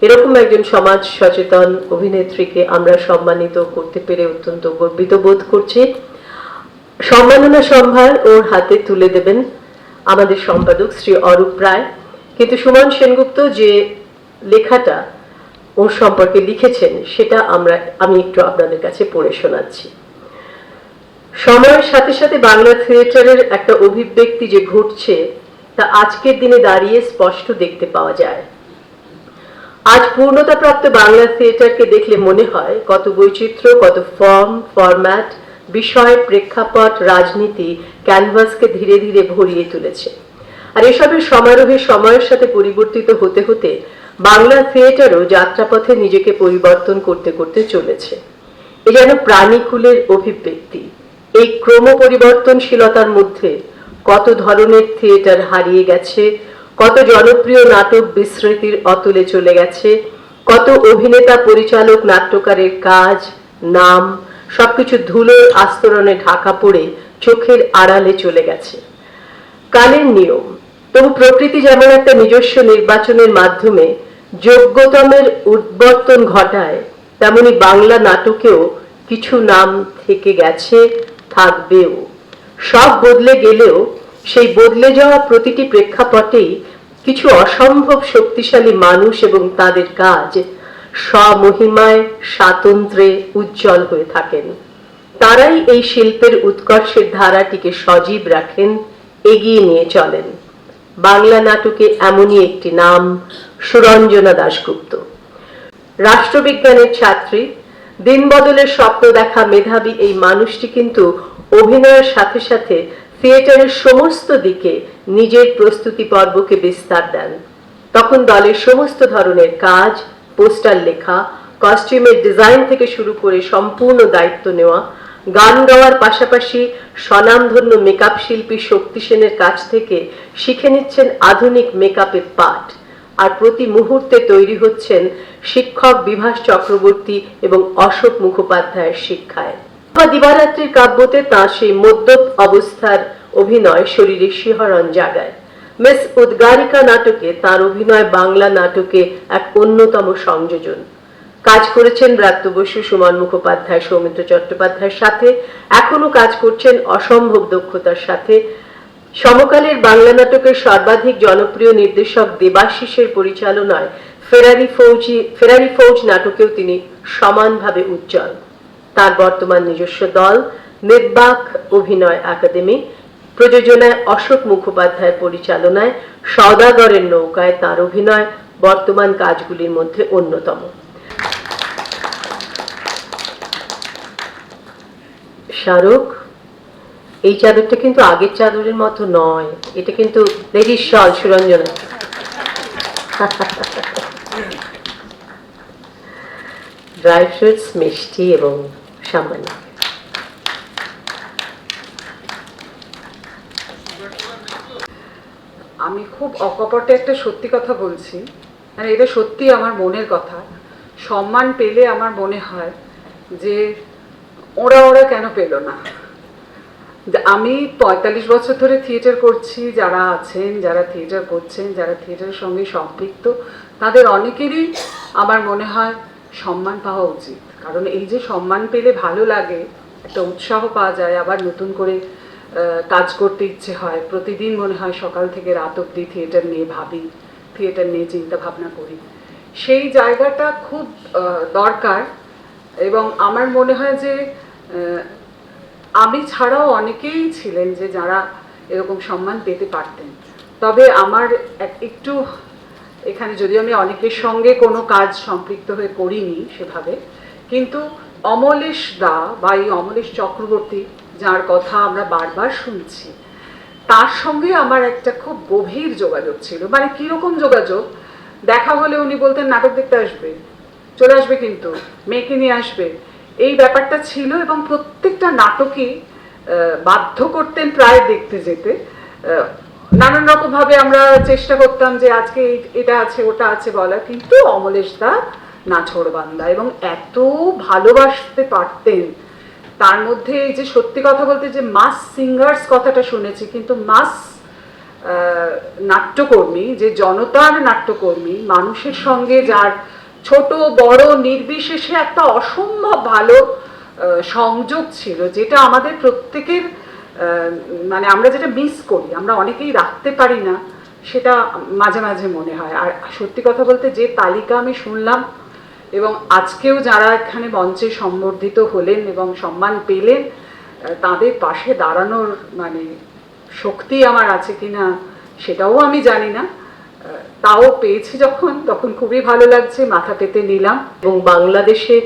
এরকম একজন সমাজ সচেতন অভিনেত্রীকে আমরা সম্মানিত করতে পেরে অত্যন্ত গর্বিত বোধ করছি। সম্মাননা সম্ভার ওর হাতে তুলে দেবেন আমাদের সম্পাদক শ্রী অরূপ রায়। কিন্তু সুমন সেনগুপ্ত যে লেখাটা ওর সম্পর্কে লিখেছেন সেটা আমি একটু আপনাদের কাছে পড়ে শোনাচ্ছি। সময়ের সাথে সাথে বাংলা থিয়েটারের একটা অভিব্যক্তি যে ঘটছে তা আজকের দিনে দাঁড়িয়ে স্পষ্ট দেখতে পাওয়া যায়। আজ পূর্ণতাপ্রাপ্ত বাংলা থিয়েটারকে দেখলে মনে হয় কত বৈচিত্র্য, কত ফর্ম, ফরম্যাট, বিষয়, প্রেক্ষাপট, রাজনীতি ক্যানভাসকে ধীরে ধীরে ভরিয়ে তুলেছে। আর এসবের সমারোহে সময়ের সাথে পরিবর্তিত হতে হতে বাংলা থিয়েটারও যাত্রাপথে নিজেকে পরিবর্তন করতে করতে চলেছে। এ যেন প্রাণীকুলের অভিব্যক্তি। এই ক্রম পরিবর্তনশীলতার মধ্যে কত ধরনের থিয়েটার হারিয়ে গেছে, কত জনপ্রিয় নাটক বিস্মৃতির অতলে চলে গেছে, কত অভিনেতা, পরিচালক, নাট্যকারের কাজ, নাম সবকিছু ধুলোর আস্তরণে ঢাকা পড়ে চোখের আড়ালে চলে গেছে। কালের নিয়ম, তবু প্রকৃতি যেমন একটা নিজস্ব নির্বাচনের মাধ্যমে যোগ্যতমের উদ্বর্তন ঘটায়, তেমনি বাংলা নাটকেও কিছু নাম থেকে গেছে, থাকবেও। সব বদলে গেলেও সেই বদলে যাওয়া প্রতিটি প্রেক্ষাপটেই কিছু অসম্ভব শক্তিশালী মানুষ এবং তাদের কাজ স্বমহিমায় স্বাতন্ত্র্যে উজ্জ্বল হয়ে থাকেন। তারাই এই শিল্পের উৎকর্ষের ধারাটিকে সজীব রাখেন, এগিয়ে নিয়ে চলেন। বাংলা নাটকে এমনই একটি নাম সুরঞ্জনা দাশগুপ্ত। রাষ্ট্রবিজ্ঞানের ছাত্রী, দিন বদলের স্বপ্ন দেখা মেধাবী এই মানুষটি কিন্তু অভিনয়ের সাথে সাথে থিয়েটারের সমস্ত দিকে নিজের প্রস্তুতি পর্বকে বিস্তার দেন। তখন দলের সমস্ত ধরনের কাজ, পোস্টার লেখা, কস্টিউমের ডিজাইন থেকে শুরু করে সম্পূর্ণ দায়িত্ব নেওয়া, গান গাওয়ার পাশাপাশি স্বনামধন্য মেকআপ শিল্পী শক্তি সেনের কাছ থেকে শিখে নিচ্ছেন আধুনিক মেকআপের পাঠ, আর প্রতি মুহূর্তে তৈরি হচ্ছেন শিক্ষক বিভাস চক্রবর্তী এবং অশোক মুখোপাধ্যায়ের শিক্ষায়। দিবারাত্রির কাব্যতে তাঁর সেই মদ্যপ অবস্থার অভিনয় শরীরে শিহরণ জাগায়। মিস উদ্গারিকা নাটকে তার অভিনয় বাংলা নাটকে এক অন্যতম সংযোজন। কাজ করেছেন ব্রাত্য বসু, সুমন মুখোপাধ্যায়, সৌমিত্র চট্টোপাধ্যায়ের সাথে, এখনো কাজ করছেন অসম্ভব দক্ষতার সাথে। সমকালের বাংলা নাটকের সর্বাধিক জনপ্রিয় নির্দেশক দেবাশিসের পরিচালনায় ফেরারি ফৌজ নাটকেও তিনি সমানভাবে উজ্জ্বল। তার বর্তমান নিজস্ব দল নির্বাক অভিনয় একাডেমি, প্রযোজনায় অশোক মুখোপাধ্যায়ের পরিচালনায় সওদাগরের নৌকায় তার অভিনয় বর্তমান কাজগুলির মধ্যে অন্যতম। শাহরুখ, এই চাদরটা কিন্তু আগের চাদরের মতো নয়, এটা কিন্তু লেডিস শল সুরঞ্জনা। ড্রাই ফ্রুটস, মিষ্টি এবং সামান্য। আমি খুব অকপটে একটা সত্যি কথা বলছি, মানে এটা সত্যি আমার মনের কথা। সম্মান পেলে আমার মনে হয় যে ওরা কেন পেল না। আমি ৪৫ বছর ধরে থিয়েটার করছি, যারা আছেন, যারা থিয়েটার করছেন, যারা থিয়েটারের সঙ্গে সম্পৃক্ত, তাদের অনেকেরই আমার মনে হয় সম্মান পাওয়া উচিত। কারণ এই যে সম্মান পেলে ভালো লাগে, একটা উৎসাহ পাওয়া যায়, আবার নতুন করে কাজ করতে ইচ্ছে হয়। প্রতিদিন মনে হয় সকাল থেকে রাত অবধি থিয়েটার নিয়ে ভাবি, থিয়েটার নিয়ে চিন্তা ভাবনা করি। সেই জায়গাটা খুব দরকার। এবং আমার মনে হয় যে আমি ছাড়াও অনেকেই ছিলেন যে যারা এরকম সম্মান পেতে পারতেন। তবে আমার একটু এখানে, যদিও আমি অনেকের সঙ্গে কোনো কাজ সম্পৃক্ত হয়ে করিনি সেভাবে, কিন্তু অমলেশ দা বা এই অমলেশ চক্রবর্তী, যার কথা আমরা বারবার শুনছি, তার সঙ্গে আমার একটা খুব গভীর যোগাযোগ ছিল। মানে কীরকম যোগাযোগ? দেখা হলে উনি বলতেন নাটক দেখতে আসবে, চলে আসবে, কিন্তু মেয়েকে নিয়ে আসবে, এই ব্যাপারটা ছিল। এবং প্রত্যেকটা নাটকই বাধ্য করতেন প্রায় দেখতে যেতে। নানান রকমভাবে আমরা চেষ্টা করতাম যে আজকে এটা আছে ওটা আছে বলার, কিন্তু অমলেশ দা নাছোড়বান্দা এবং এত ভালোবাসতে পারতেন। তার মধ্যে এই যে সত্যি কথা বলতে যে মাস সিঙ্গার্স কথাটা শুনেছি, কিন্তু মাস নাট্যকর্মী, যে জনতার নাট্যকর্মী, মানুষের সঙ্গে যার ছোট বড় নির্বিশেষে একটা অসম্ভব ভালো সংযোগ ছিল, যেটা আমাদের প্রত্যেকের মানে আমরা যেটা মিস করি, আমরা অনেকেই রাখতে পারি না, সেটা মাঝে মাঝে মনে হয়। আর সত্যি কথা বলতে যে তালিকা আমি শুনলাম, এবং আজকেও যারা এখানে মঞ্চে সম্বর্ধিত হলেন এবং সম্মান পেলেন, তাদের পাশে দাঁড়ানোর মানে শক্তি আমার আছে কিনা সেটাও আমি জানি না। তাও পেয়েছি যখন, তখন খুবই ভালো লাগছে, মাথা পেতে নিলাম। এবং বাংলাদেশে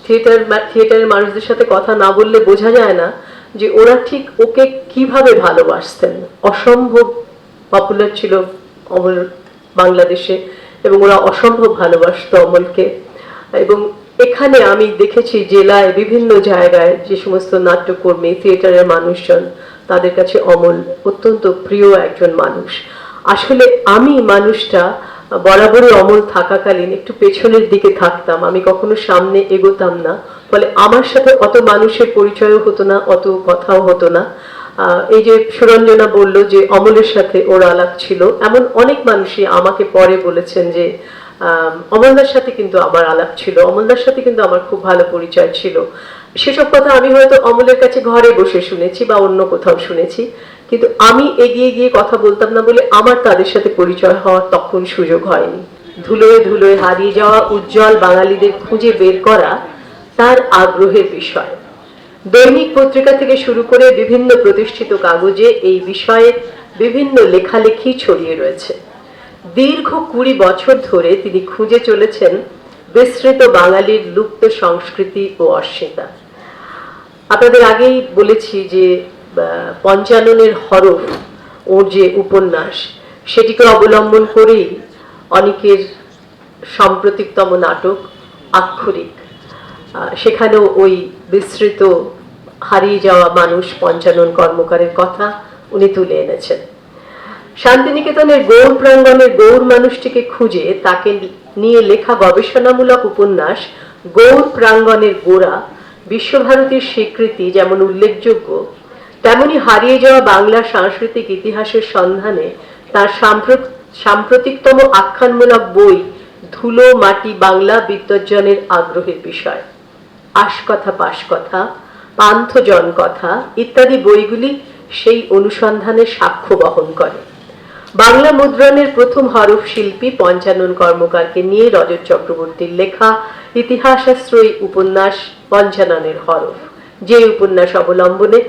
থিয়েটারের মানুষদের সাথে কথা না বললে বোঝা যায় না যে ওরা ঠিক ওকে কিভাবে ভালোবাসতেন। অসম্ভব পপুলার ছিল অমল বাংলাদেশে, এবং ওরা অসম্ভব ভালোবাসতো অমলকে। এবং এখানে আমি দেখেছি জেলায় বিভিন্ন জায়গায় যে সমস্ত নাট্যকর্মী, থিয়েটারের মানুষজন, তাদের কাছে অমল অত্যন্ত প্রিয় একজন মানুষ। আসলে আমি মানুষটা বরাবরই অমল থাকাকালীন একটু পেছনের দিকে থাকতাম, আমি কখনো সামনে এগোতাম না, ফলে আমার সাথে অত মানুষের পরিচয়ও হতো না, অত কথাও হতো না। এই যে সুরঞ্জনা বলল যে অমলের সাথে ওর আলাপ ছিল, এমন অনেক মানুষই আমাকে পরে বলেছেন যে অমলদার সাথে কিন্তু আমার আলাপ ছিল, অমলদার সাথে কিন্তু আমার খুব ভালো পরিচয় ছিল। সেসব কথা আমি হয়তো অমলের কাছে ঘরে বসে শুনেছি বা অন্য কোথাও শুনেছি, কিন্তু আমি এগিয়ে গিয়ে কথা বলতাম না বলে আমার তাদের সাথে পরিচয় হওয়ার তখন সুযোগ হয়নি। ধুলোয় ধুলোয় হারিয়ে যাওয়া উজ্জ্বল বাঙালিদের খুঁজে বের করা তার আগ্রহের বিষয়। দৈনিক পত্রিকা থেকে শুরু করে বিভিন্ন প্রতিষ্ঠিত কাগজে এই বিষয়ে বিভিন্ন লেখালেখি ছড়িয়ে রয়েছে। দীর্ঘ ২০ বছর ধরে তিনি খুঁজে চলেছেন বিস্মৃত বাঙালির লুপ্ত সংস্কৃতি ও অস্মিতা। আপনাদের আগেই বলেছি যে পঞ্চাননের হরফ ওর যে উপন্যাস সেটিকে অবলম্বন করেই অনেকের সাম্প্রতিকতম নাটক আক্ষরিক, সেখানেও ওই বিস্তৃত হারিয়ে যাওয়া মানুষ পঞ্চানন কর্মকারের কথা উনি তুলে এনেছেন। শান্তিনিকেতনের গৌর প্রাঙ্গণের গৌর মানুষটিকে খুঁজে তাকে নিয়ে লেখা গবেষণামূলক উপন্যাস গৌর প্রাঙ্গণের গোড়া বিশ্বভারতীর স্বীকৃতি যেমন উল্লেখযোগ্য, তেমনি হারিয়ে যাওয়া বাংলা সাংস্কৃতিক ইতিহাসের সন্ধানে তার সাম্প্রতিকতম আখ্যানমূলক বই ধুলো মাটি বাংলা বিদ্বজ্জনের আগ্রহের বিষয়। আশকথা পাশকথা, পান্থজন কথা ইত্যাদি বইগুলি সেই অনুসন্ধানের সাক্ষ্য বহন করে। বাংলা মুদ্রণের প্রথম হরফ শিল্পী পঞ্চানন কর্মকারকে নিয়ে রজত চক্রবর্তীর লেখা ইতিহাসাশ্রয়ী উপন্যাস পঞ্চাননের হরফ, যে উপন্যাস অবলম্বনে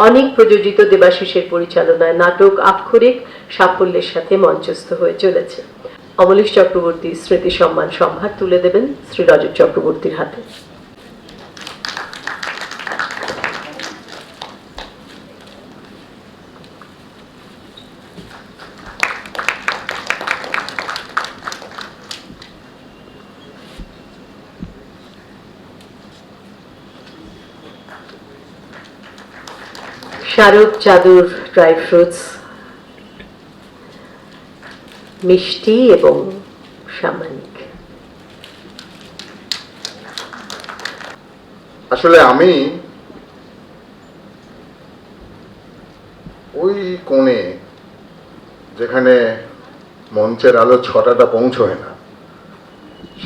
অনেক প্রযোজিত দেবাশিসের পরিচালনায় নাটক আক্ষরিক সাফল্যের সাথে মঞ্চস্থ হয়ে চলেছে। অমলেশ চক্রবর্তী স্মৃতি সম্মান সম্ভার তুলে দেবেন শ্রী রজত চক্রবর্তীর হাতে। শারদ, চাদর, ড্রাই ফ্রুটস, মিষ্টি এবং সামানিক। আসলে আমি ওই কোণে যেখানে মঞ্চের আলো ছটাটা পৌঁছয় না,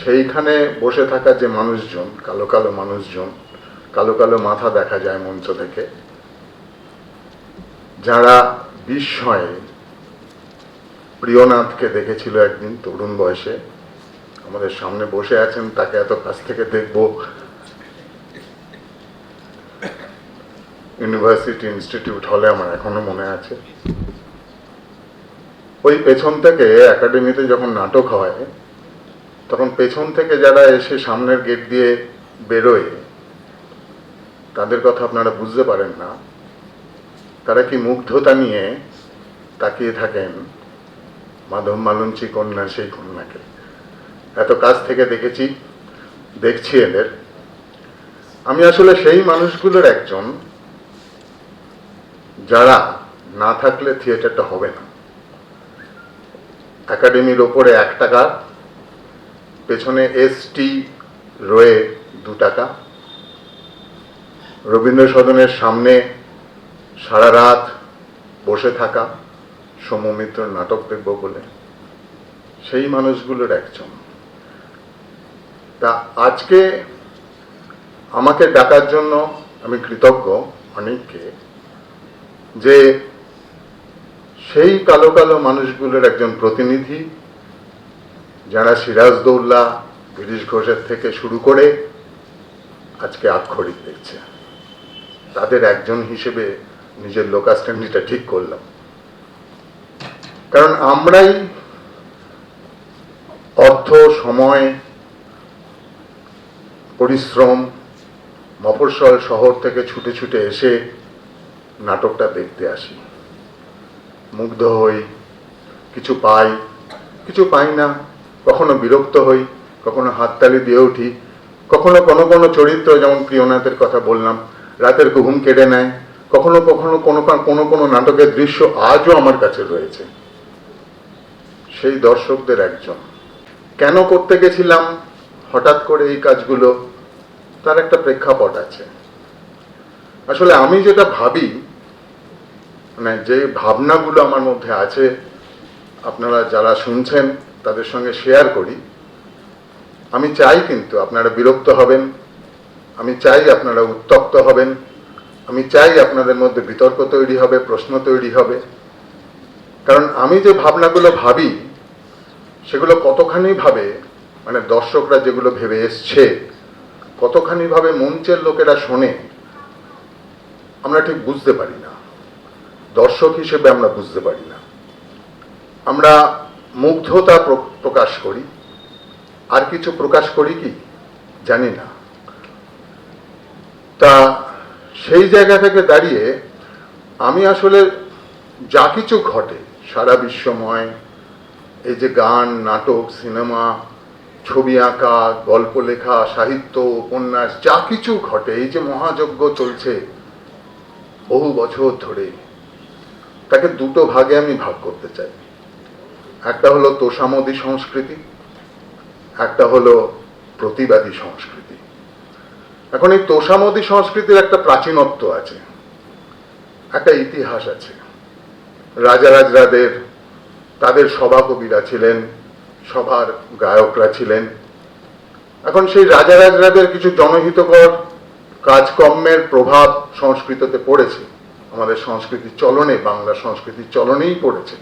সেইখানে বসে থাকা যে মানুষজন, কালো কালো মানুষজন, কালো কালো মাথা দেখা যায় মঞ্চ থেকে, যারা বিস্ময়ে প্রিয়নাথকে দেখেছিল একদিন তরুণ বয়সে, আমাদের সামনে বসে আছেন, তাকে এত কাছ থেকে দেখব, ইউনিভার্সিটি ইনস্টিটিউট হলে আমার এখনো মনে আছে। ওই পেছন থেকে একাডেমিতে যখন নাটক হয় তখন পেছন থেকে যারা এসে সামনের গেট দিয়ে বেরোয় তাদের কথা আপনারা বুঝতে পারেন না, তারা কি মুগ্ধতা নিয়ে তাকিয়ে থাকেন মাধব মালঞ্চী কন্যা সেই কন্যাকে। এত কাছ থেকে দেখছি এদের। আমি আসলে সেই মানুষগুলোর একজন যারা না থাকলে থিয়েটারটা হবে না। একাডেমির ওপরে 1 টাকা, পেছনে ST রয়ে 2 টাকা, রবীন্দ্র সদনের সামনে সারা রাত বসে থাকা সৌম্যমিত্র নাটক দেখব বলে, সেই মানুষগুলোর একজন। তা আজকে আমাকে ডাকার জন্য আমি কৃতজ্ঞ অনেককে, যে সেই কালো কালো মানুষগুলোর একজন প্রতিনিধি, যারা সিরাজদৌল্লা, গিরিশ ঘোষের থেকে শুরু করে আজকে আক্ষরিক দেখছে, তাদের একজন হিসেবে নিজের লোকাস্ট্যান্ডিটা ঠিক করলাম। কারণ আমরাই অর্থ, সময়, পরিশ্রম মফস্বল শহর থেকে ছুটে ছুটে এসে নাটকটা দেখতে আসি, মুগ্ধ হই, কিছু পাই, কিছু পাই না, কখনো বিরক্ত হই, কখনো হাততালি দিয়ে উঠি, কখনো কোনো চরিত্র, যেমন প্রিয়নাথের কথা বললাম, রাতের ঘুম কেড়ে নেয়, কখনো কখনো কোনো নাটকের দৃশ্য আজও আমার কাছে রয়েছে। সেই দর্শকদের একজন। কেন করতে গেছিলাম হঠাৎ করে এই কাজগুলো, তার একটা প্রেক্ষাপট আছে। আসলে আমি যেটা ভাবি, মানে যে ভাবনাগুলো আমার মধ্যে আছে, আপনারা যারা শুনছেন তাদের সঙ্গে শেয়ার করি। আমি চাই কিন্তু আপনারা বিরক্ত হবেন, আমি চাই আপনারা উত্তপ্ত হবেন, আমি চাই আপনাদের মধ্যে বিতর্ক তৈরি হবে, প্রশ্ন তৈরি হবে। কারণ আমি যে ভাবনাগুলো ভাবি সেগুলো কতখানি ভাবে, মানে দর্শকরা যেগুলো ভেবে এসছে, কতখানি ভাবে মঞ্চের লোকেরা শোনে, আমরা ঠিক বুঝতে পারি না। দর্শক হিসেবে আমরা বুঝতে পারি না। আমরা মুগ্ধতা প্রকাশ করি, আর কিছু প্রকাশ করি কি জানি না। তা সেই জায়গা থেকে দাঁড়িয়ে আমি আসলে যা কিছু ঘটে সারা বিশ্বময়, এই যে গান, নাটক, সিনেমা, ছবি আঁকা, গল্প লেখা, সাহিত্য, উপন্যাস, যা কিছু ঘটে, এই যে মহাযজ্ঞ চলছে বহু বছর ধরে, তাকে দুটো ভাগে আমি ভাগ করতে চাই। একটা হলো তোষামোদী সংস্কৃতি, একটা হলো প্রতিবাদী সংস্কৃতি। এখন এই তোষামোদী সংস্কৃতির একটা প্রাচীনত্ব আছে, একটা ইতিহাস আছে। রাজারাজরাদের তাদের সভাকবিরা ছিলেন, সভার গায়করা ছিলেন। এখন সেই রাজারাজরাদের কিছু জনহিতকর কাজকর্মের প্রভাব সংস্কৃততে পড়েছে, আমাদের সংস্কৃতির চলনে, বাংলা সংস্কৃতির চলনেই পড়েছে।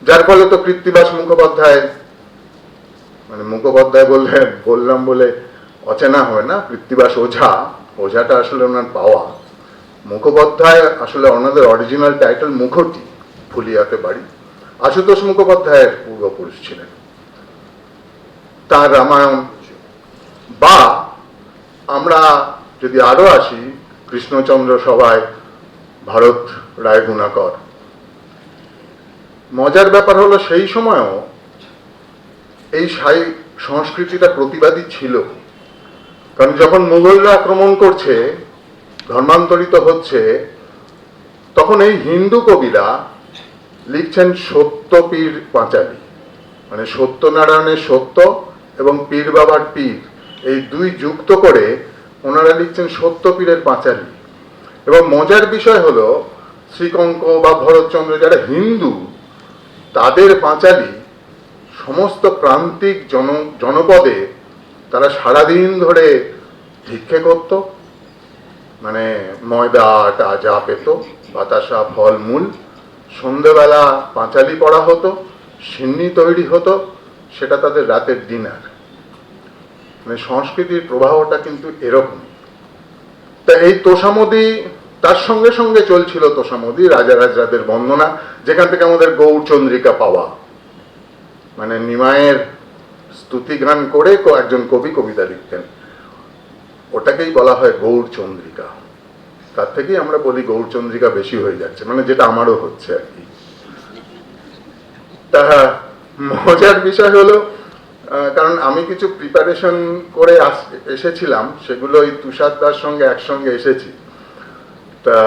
যার ফলে তো কৃত্তিবাস মুখোপাধ্যায়, মানে মুখোপাধ্যায় বললাম বলে অচেনা হয় না, কৃত্তিবাস ওঝা, ওঝাটা আসলে ওনার পাওয়া। মুখোপাধ্যায় আসলে ওনাদের অরিজিনাল টাইটেল মুখোটি, ফুলিয়াতে বাড়ি। আশুতোষ মুখোপাধ্যায়ের পূর্বপুরুষ ছিলেন। তার রামায়ণ, বা আমরা যদি আরো আসি, কৃষ্ণচন্দ্র সভায় ভারত রায় গুণাকর। মজার ব্যাপার হলো সেই সময়ও এই সংস্কৃতিটা প্রতিবাদী ছিল। কারণ যখন মুঘলরা আক্রমণ করছে, ধর্মান্তরিত হচ্ছে, তখন এই হিন্দু কবিরা লিখছেন সত্য পীর পাঁচালী, মানে সত্যনারায়ণের সত্য এবং পীর বাবার পীর, এই দুই যুক্ত করে ওনারা লিখছেন সত্য পীরের পাঁচালী। এবং মজার বিষয় হলো শ্রীকঙ্ক বা ভরতচন্দ্র যারা হিন্দু, তাদের পাঁচালী সমস্ত প্রান্তিক জনপদে তারা সারাদিন ধরে ভিক্ষে করত, মানে ময়দা আটা যা পেত, বাতাসা ফলমূল, সন্ধ্যেবেলা পাঁচালি পড়া হতো, সিন্নি তৈরি হতো, সেটা তাদের রাতের ডিনার। মানে সংস্কৃতির প্রবাহটা কিন্তু এরকম। তা এই তোষামোদী, তার সঙ্গে সঙ্গে চলছিল তোষামোদী, রাজারাজরাদের বন্দনা, যেখান থেকে আমাদের গৌরচন্দ্রিকা পাওয়া, মানে নিমায়ের স্তুতি গান করে একজন কবি কবিতা লিখতেন, ওটাকেই বলা হয় গৌরচন্দ্রিকা। তার থেকেই আমরা বলি গৌরচন্দ্রিকা বেশি হয়ে যাচ্ছে, মানে যেটা আমারও হচ্ছে আর কি। তা মজার বিষয় হলো, কারণ আমি কিছু প্রিপারেশন করে এসেছিলাম, সেগুলো ওই তুষার দার সঙ্গে একসঙ্গে এসেছি। তা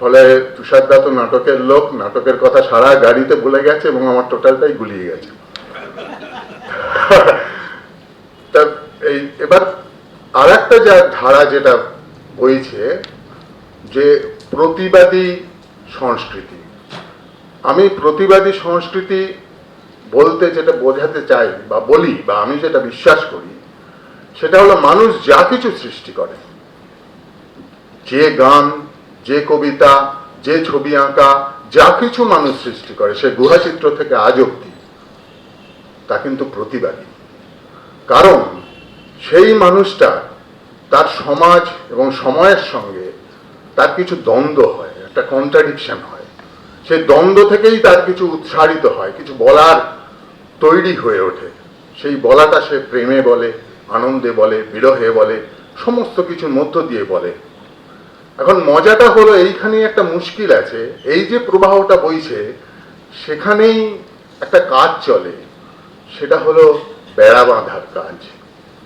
ফলে তুষার দা তো নাটকের লোক, নাটকের কথা সারা গাড়িতে ভুলে গেছে এবং আমার টোটালটাই গুলিয়ে গেছে। তা এই এবার আর একটা যা ধারা যেটা বইছে, যে প্রতিবাদী সংস্কৃতি। আমি প্রতিবাদী সংস্কৃতি বলতে যেটা বোঝাতে চাই বা বলি, বা আমি যেটা বিশ্বাস করি, সেটা হলো মানুষ যা কিছু সৃষ্টি করে, যে গান, যে কবিতা, যে ছবি আঁকা, যা কিছু মানুষ সৃষ্টি করে, সে গুহাচিত্র থেকে আজ অব্দি, তা কিন্তু প্রতিবাদী। কারণ সেই মানুষটা, তার সমাজ এবং সময়ের সঙ্গে তার কিছু দ্বন্দ্ব হয়, একটা কন্ট্রাডিকশন হয়। সেই দ্বন্দ্ব থেকেই তার কিছু উৎসারিত হয়, কিছু বলার তৈরি হয়ে ওঠে। সেই বলাটা সে প্রেমে বলে, আনন্দে বলে, বিরহে বলে, সমস্ত কিছুর মধ্য দিয়ে বলে। এখন মজাটা হলো এইখানেই একটা মুশকিল আছে, এই যে প্রবাহটা বইছে, সেখানেই একটা কাজ চলে, সেটা হলো বেড়া বাঁধার কাজ,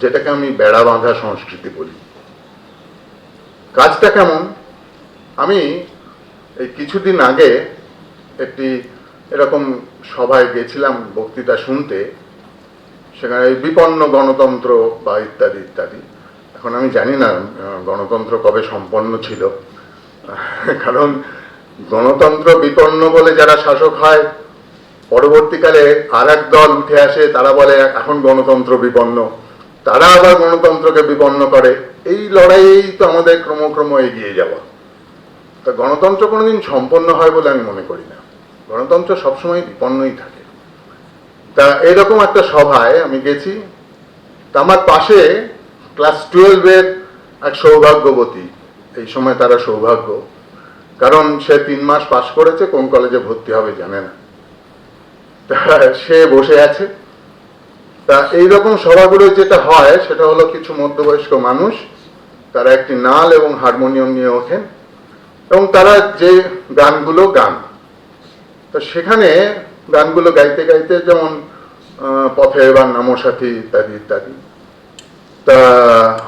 যেটাকে আমি বেড়া বাঁধা সংস্কৃতি বলি। কাজটা কেমন? আমি এই কিছুদিন আগে একটি এরকম সভায় গেছিলাম বক্তৃতা শুনতে, সেখানে বিপন্ন গণতন্ত্র বা ইত্যাদি ইত্যাদি। এখন আমি জানি না গণতন্ত্র কবে সম্পন্ন ছিল, কারণ গণতন্ত্র বিপন্ন বলে যারা শাসক হয়, পরবর্তীকালে আর এক দল উঠে আসে, তারা বলে এখন গণতন্ত্র বিপন্ন, তারা আবার গণতন্ত্রকে বিপন্ন করে। এই লড়াইয়েই তো আমাদের ক্রমক্রম এগিয়ে যাওয়া। তা গণতন্ত্র কোনোদিন সম্পন্ন হয় বলে আমি মনে করি না, গণতন্ত্র সবসময় বিপন্নই থাকে। তা এরকম একটা সভায় আমি গেছি। তা আমার পাশে ক্লাস 12-এর এক সৌভাগ্যবতী, এই সময় তারা সৌভাগ্য, কারণ সে 3 মাস পাশ করেছে, কোন কলেজে ভর্তি হবে জানে না, তা সে বসে আছে। তা এইরকম সভাগুলো যেটা হয়, সেটা হলো কিছু মধ্যবয়স্ক মানুষ, তারা একটি নাল এবং হারমোনিয়াম নিয়ে ওঠেন, এবং তারা যে গানগুলো গান, তো সেখানে গানগুলো গাইতে গাইতে যেমন পথে এবার নামো সাথী ইত্যাদি ইত্যাদি, তা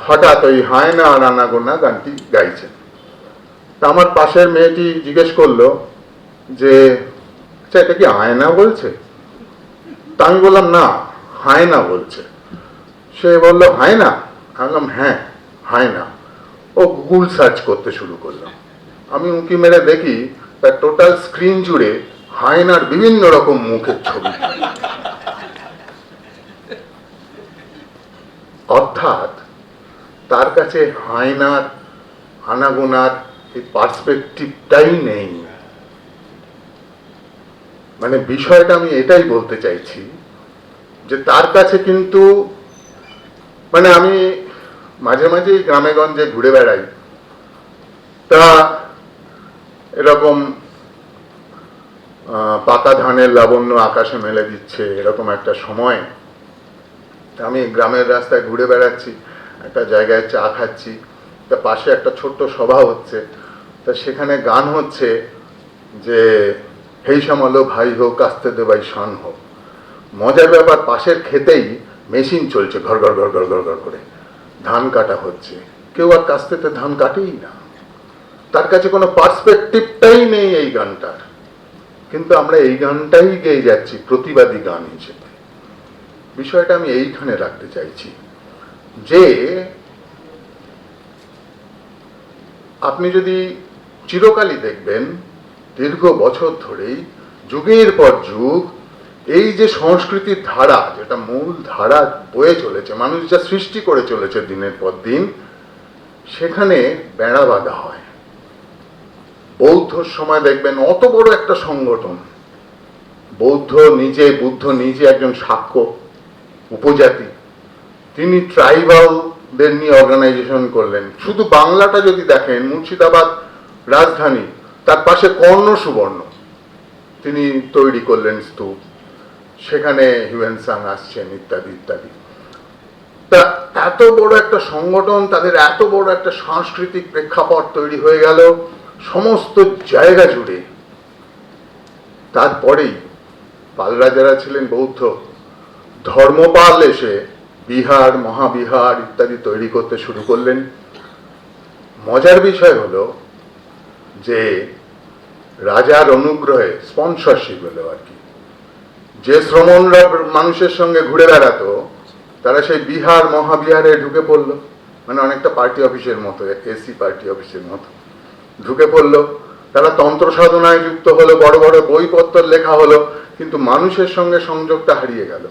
হঠাৎ ওই হায়না আর আনাগোনা গানটি গাইছেন। তা আমার পাশের মেয়েটি জিজ্ঞেস করলো যে আচ্ছা এটা কি আয়না বলছে? তা আমি বললাম না, হায়না বলছে। সে বললো হায়না? আমি বললাম হ্যাঁ হায়না। ও গুগল সার্চ করতে শুরু করলাম। আমি উঁকি মেরে দেখি তার টোটাল স্ক্রিন জুড়ে হায়নার বিভিন্ন রকম মুখের ছবি। অর্থাৎ তার কাছে হায়নার আনাগোনার এই পার্সপেক্টিভটাই নেই। মানে বিষয়টা আমি এটাই বলতে চাইছি যে তার কাছে কিন্তু, মানে আমি মাঝে মাঝে গ্রামে গঞ্জে ঘুরে বেড়াই, তা এরকম পাকা ধানের লাবণ্য আকাশে মেলে দিচ্ছে এরকম একটা সময় আমি গ্রামের রাস্তায় ঘুরে বেড়াচ্ছি, একটা জায়গায় চা খাচ্ছি, তা পাশে একটা ছোট্ট সভা হচ্ছে, তা সেখানে গান হচ্ছে যে হেই সামালো ভাই হোক কাস্তে দে ভাই শান হোক। মজার ব্যাপার, পাশের খেতেই মেশিন চলছে ঘর ঘর ঘর ঘর ঘর ঘর করে, ধান কাটা হচ্ছে, কেউ আর কাস্তেতে ধান কাটেই না। তার কাছে কোনো পার্সপেক্টিভটাই নেই এই গানটার, কিন্তু আমরা এই গানটাই গেয়ে যাচ্ছি প্রতিবাদী গান হিসেবে। বিষয়টা আমি এইখানে রাখতে চাইছি যে আপনি যদি চিরকালই দেখবেন দীর্ঘ বছর ধরেই যুগের পর যুগ এই যে সংস্কৃতির ধারা, যেটা মূল ধারা বয়ে চলেছে, মানুষ যা সৃষ্টি করে চলেছে দিনের পর দিন, সেখানে বেড়া বাঁধা হয়। বৌদ্ধর সময় দেখবেন অত বড় একটা সংগঠন, বুদ্ধ নিজে একজন সাক্ষ্য উপজাতি, তিনি ট্রাইবালদের নিয়ে অর্গানাইজেশন করলেন। শুধু বাংলাটা যদি দেখেন, মুর্শিদাবাদ রাজধানী, তার পাশে কর্ণ সুবর্ণ তিনি তৈরি করলেন স্তূপ, সেখানে হিউয়েন সাং আসছেন ইত্যাদি ইত্যাদি। তা এত বড় একটা সংগঠন, তাদের এত বড় একটা সাংস্কৃতিক প্রেক্ষাপট তৈরি হয়ে গেল সমস্ত জায়গা জুড়ে। তারপরেই পাল রাজারা ছিলেন বৌদ্ধ, ধর্মপাল এসে বিহার মহাবিহার ইত্যাদি তৈরি করতে শুরু করলেন। মজার বিষয় হলো যে রাজার অনুগ্রহে, স্পন্সরশিপ হলো আর কি, যে শ্রমণরা মানুষের সঙ্গে ঘুরে বেড়াতো তারা সেই বিহার মহাবিহারে ঢুকে পড়লো, মানে অনেকটা পার্টি অফিসের মতো, এসি পার্টি অফিসের মতো ঢুকে পড়লো। তারা তন্ত্র সাধনায় যুক্ত হলো, বড় বড় বইপত্র লেখা হলো, কিন্তু মানুষের সঙ্গে সংযোগটা হারিয়ে গেল,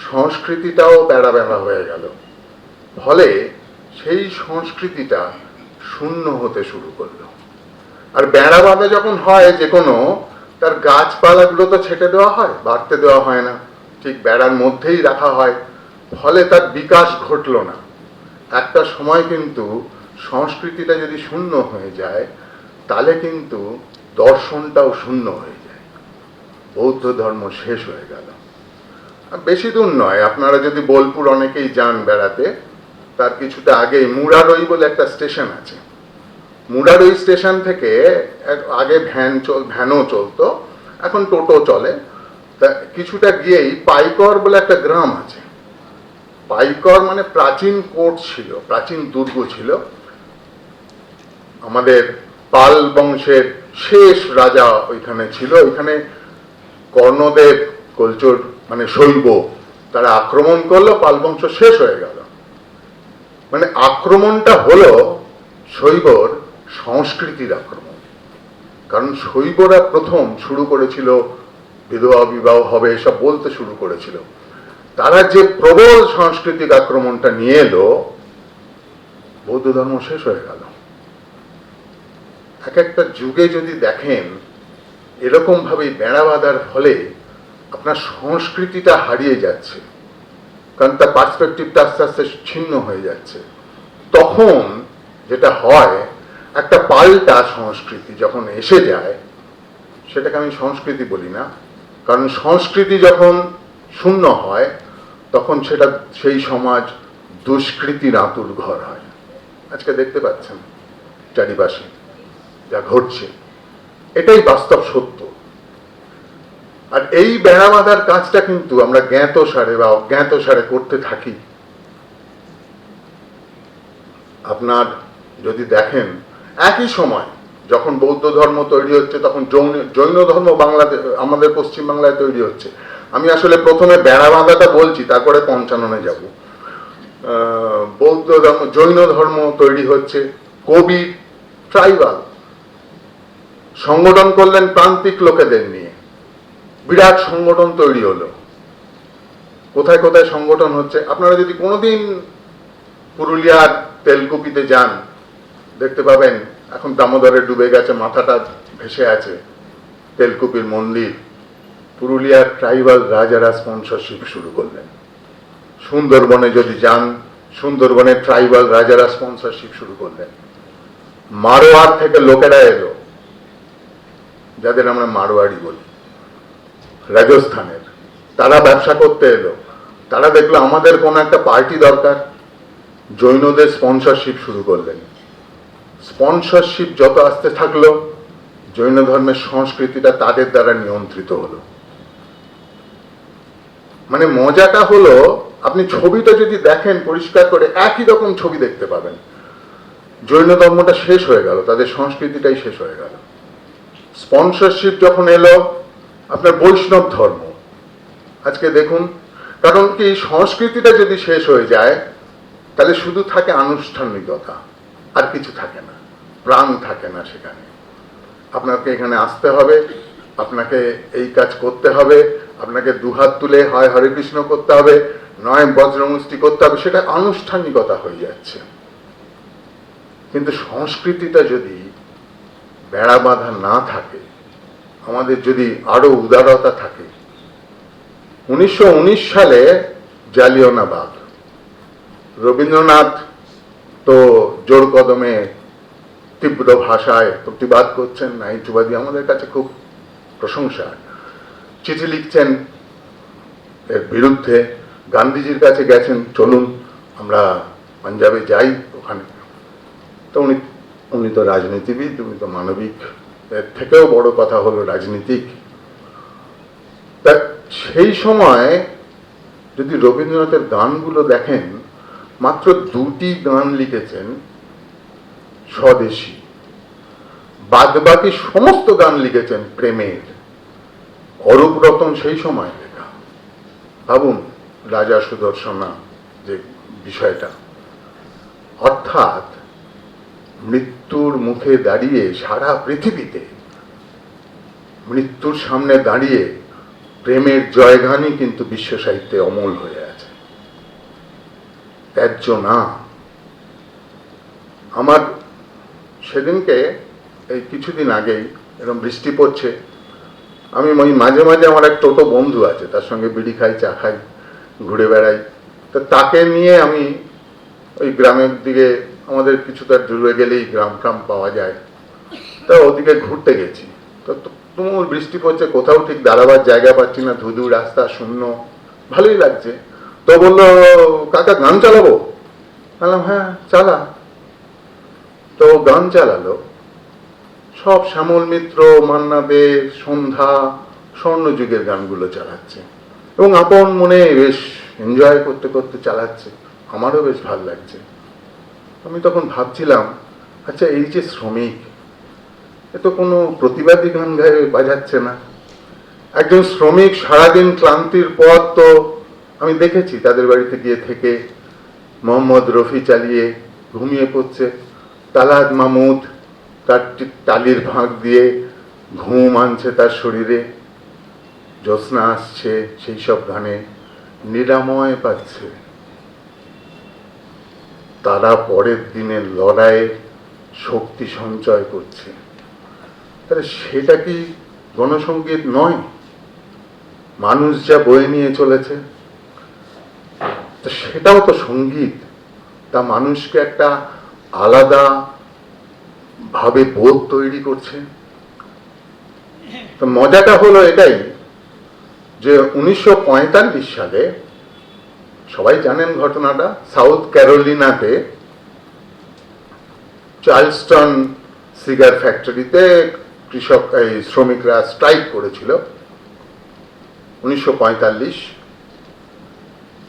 সংস্কৃতিটাও বেড়া বেড়া হয়ে গেল। ফলে সেই সংস্কৃতিটা শূন্য হতে শুরু করলো। আর বেড়া বাঁধা যখন হয় যে কোনো, তার গাছপালাগুলো তো ছেটে দেওয়া হয়, বাড়তে দেওয়া হয় না, ঠিক বেড়ার মধ্যেই রাখা হয়, ফলে তার বিকাশ ঘটলো না। একটা সময় কিন্তু সংস্কৃতিটা যদি শূন্য হয়ে যায় তাহলে কিন্তু দর্শনটাও শূন্য হয়ে যায়, বৌদ্ধ ধর্ম শেষ হয়ে গেল। বেশি দূর নয়, আপনারা যদি বোলপুর অনেকেই যান বেড়াতে, তার কিছুটা আগেই মুরারই বলে একটা স্টেশন আছে। মুরারই স্টেশন থেকে আগে ভ্যানও চলতো, এখন টোটো চলে। তা কিছুটা গিয়েই পাইকর বলে একটা গ্রাম আছে। পাইকর মানে প্রাচীন কোট ছিল, প্রাচীন দুর্গ ছিল। আমাদের পাল বংশের শেষ রাজা ওইখানে ছিল। ওইখানে কর্ণদেব কলচর মানে শৈব, তারা আক্রমণ করলো, পাল বংশ শেষ হয়ে গেল। মানে আক্রমণটা হলো শৈবর সংস্কৃতির আক্রমণ, কারণ শৈবরা প্রথম শুরু করেছিল বিধবা বিবাহ হবে এসব বলতে শুরু করেছিল। তারা যে প্রবল সাংস্কৃতিক আক্রমণটা নিয়ে এলো, বৌদ্ধ ধর্ম শেষ হয়ে গেল। এক একটা যুগে যদি দেখেন এরকম ভাবেই বেড়া বাঁধার ফলে আপনার সংস্কৃতিটা হারিয়ে যাচ্ছে, কারণ তার পার্সপেক্টিভটা আস্তে আস্তে ছিন্ন হয়ে যাচ্ছে। তখন যেটা হয়, একটা পাল্টা সংস্কৃতি যখন এসে যায়, সেটাকে আমি সংস্কৃতি বলি না, কারণ সংস্কৃতি যখন শূন্য হয় তখন সেটা সেই সমাজ দুষ্কৃতির আঁতুর ঘর হয়। আজকে দেখতে পাচ্ছেন চারিপাশে যা ঘটছে, এটাই বাস্তব সত্য। আর এই বেড়া বাঁধার কাজটা কিন্তু আমরা জ্ঞাতসারে বা অজ্ঞাতসারে করতে থাকি। আপনার যদি দেখেন, একই সময় যখন বৌদ্ধ ধর্ম তৈরি হচ্ছে, তখন জৈন ধর্ম আমাদের পশ্চিমবাংলায় তৈরি হচ্ছে। আমি আসলে প্রথমে বেড়া বাঁধাটা বলছি, তারপরে পঞ্চাননে যাব। বৌদ্ধ ধর্ম, জৈন ধর্ম তৈরি হচ্ছে, কবি ট্রাইবাল সংগঠন করলেন প্রান্তিক লোকেদের নিয়ে, বিরাট সংগঠন তৈরি হলো। কোথায় কোথায় সংগঠন হচ্ছে, আপনারা যদি কোনোদিন পুরুলিয়ার তেলকুপিতে যান, দেখতে পাবেন এখন দামোদরে ডুবে গেছে, মাথাটা ভেসে আছে তেলকুপির মন্দির। পুরুলিয়ার ট্রাইবাল রাজারা স্পন্সরশিপ শুরু করলেন। সুন্দরবনে যদি যান, সুন্দরবনে ট্রাইবাল রাজারা স্পন্সরশিপ শুরু করলেন। মারোয়ার থেকে লোকেরা এলো, যাদের আমরা মারোয়ারি বলি, রাজস্থানের, তারা ব্যবসা করতে এলো। তারা দেখলো আমাদের কোনো একটা পার্টি দরকার, জৈনদের স্পন্সরশিপ শুরু করলেন। স্পন্সরশিপ যত আসতে থাকলো, জৈন ধর্মের সংস্কৃতিটা তাদের দ্বারা নিয়ন্ত্রিত হলো। মানে মজাটা হলো, আপনি ছবিটা যদি দেখেন পরিষ্কার করে, একই রকম ছবি দেখতে পাবেন। জৈন ধর্মটা শেষ হয়ে গেল, তাদের সংস্কৃতিটাই শেষ হয়ে গেল। স্পন্সরশিপ যখন এলো, আপনার বৈষ্ণব ধর্ম আজকে দেখুন। কারণ কি, সংস্কৃতিটা যদি শেষ হয়ে যায়, তাহলে শুধু থাকে আনুষ্ঠানিকতা, আর কিছু থাকে না, প্রাণ থাকে না সেখানে। আপনাকে এখানে আসতে হবে, আপনাকে এই কাজ করতে হবে, আপনাকে দুহাত তুলে হয় হরে কৃষ্ণ করতে হবে, নয় বজ্রমুষ্টি করতে হবে, সেটা আনুষ্ঠানিকতা হয়ে যাচ্ছে। কিন্তু সংস্কৃতিটা যদি বেড়া বাঁধা না থাকে, আমাদের যদি আরো উদারতা থাকে। 1919 সালে জালিয়ানওয়ালাবাগ, রবীন্দ্রনাথ তো জোর কদমে তীব্র ভাষায় প্রতিবাদ করছেন, নাইটবাদী, আমাদের কাছে খুব প্রশংসা। চিঠি লিখছেন এর বিরুদ্ধে, গান্ধীজির কাছে গেছেন, চলুন আমরা পাঞ্জাবে যাই, ওখানে তো উনি তো রাজনীতিবিদ, উনি তো মানবিক, এর থেকেও বড় কথা হলো রাজনীতিক। তা সেই সময় যদি রবীন্দ্রনাথের গানগুলো দেখেন, মাত্র 2টি গান লিখেছেন স্বদেশী, বাদবাকি সমস্ত গান লিখেছেন প্রেমের। অরূপ রতন সেই সময় লেখা। ভাবুন রাজা সুদর্শনা যে বিষয়টা, অর্থাৎ মৃত্যুর মুখে দাঁড়িয়ে সারা পৃথিবীতে, মৃত্যুর সামনে দাঁড়িয়ে প্রেমের জয়গানই কিন্তু বিশ্ব সাহিত্যে অমল হয়ে আছে, ত্যায্য না। আমার সেদিনকে, এই কিছুদিন আগেই এরকম বৃষ্টি পড়ছে, আমি ওই মাঝে মাঝে আমার এক টোটো বন্ধু আছে, তার সঙ্গে বিড়ি খাই, চা খাই, ঘুরে বেড়াই। তো তাকে নিয়ে আমি ওই গ্রামের দিকে, আমাদের কিছুটা দূরে গেলেই গ্রাম ট্রাম পাওয়া যায়, তা ওদিকে ঘুরতে গেছি। তো তুমুল বৃষ্টি পড়ছে, কোথাও ঠিক দাঁড়াবার জায়গা পাচ্ছি না, ধুধু রাস্তা, শূন্য, ভালোই লাগছে। তো বললো, কাকা গান চালাবো? বললাম হ্যাঁ চালা। তো গান চালালো, সব শ্যামল মিত্র, মান্না দে, সন্ধ্যা, স্বর্ণযুগের গানগুলো চালাচ্ছে, এবং আপন মনে বেশ এনজয় করতে করতে চালাচ্ছে। আমারও বেশ ভালো লাগছে। আমি তখন ভাবছিলাম, আচ্ছা এই যে শ্রমিক, এ তো কোনো প্রতিবাদী গান গায়ে বাজাচ্ছে না। একজন শ্রমিক সারাদিন ক্লান্তির পর, তো আমি দেখেছি তাদের বাড়িতে গিয়ে থেকে মোহাম্মদ রফি চালিয়ে ঘুমিয়ে পড়ছে, তালাত মাহমুদ তার টালির ভাঁক দিয়ে ঘুম আনছে তার শরীরে, জ্যোৎস্না আসছে, সেই সব গানে নিরাময় পাচ্ছে। তারা পরের দিনের লড়াইয়ে শক্তি সঞ্চয় করছে। তাহলে সেটা কি গণসঙ্গীত নয়? মানুষ যা বয়ে নিয়ে চলেছে, সেটাও তো সঙ্গীত। তা মানুষকে একটা আলাদা ভাবে বোধ তৈরি করছে। তো মজাটা হলো এটাই যে 1945 সালে, সবাই জানেন ঘটনাটা, সাউথ ক্যারোলিনাতে চার্লস্টন সিগার ফ্যাক্টরিতে শ্রমিকরা স্ট্রাইক করেছিল 1945।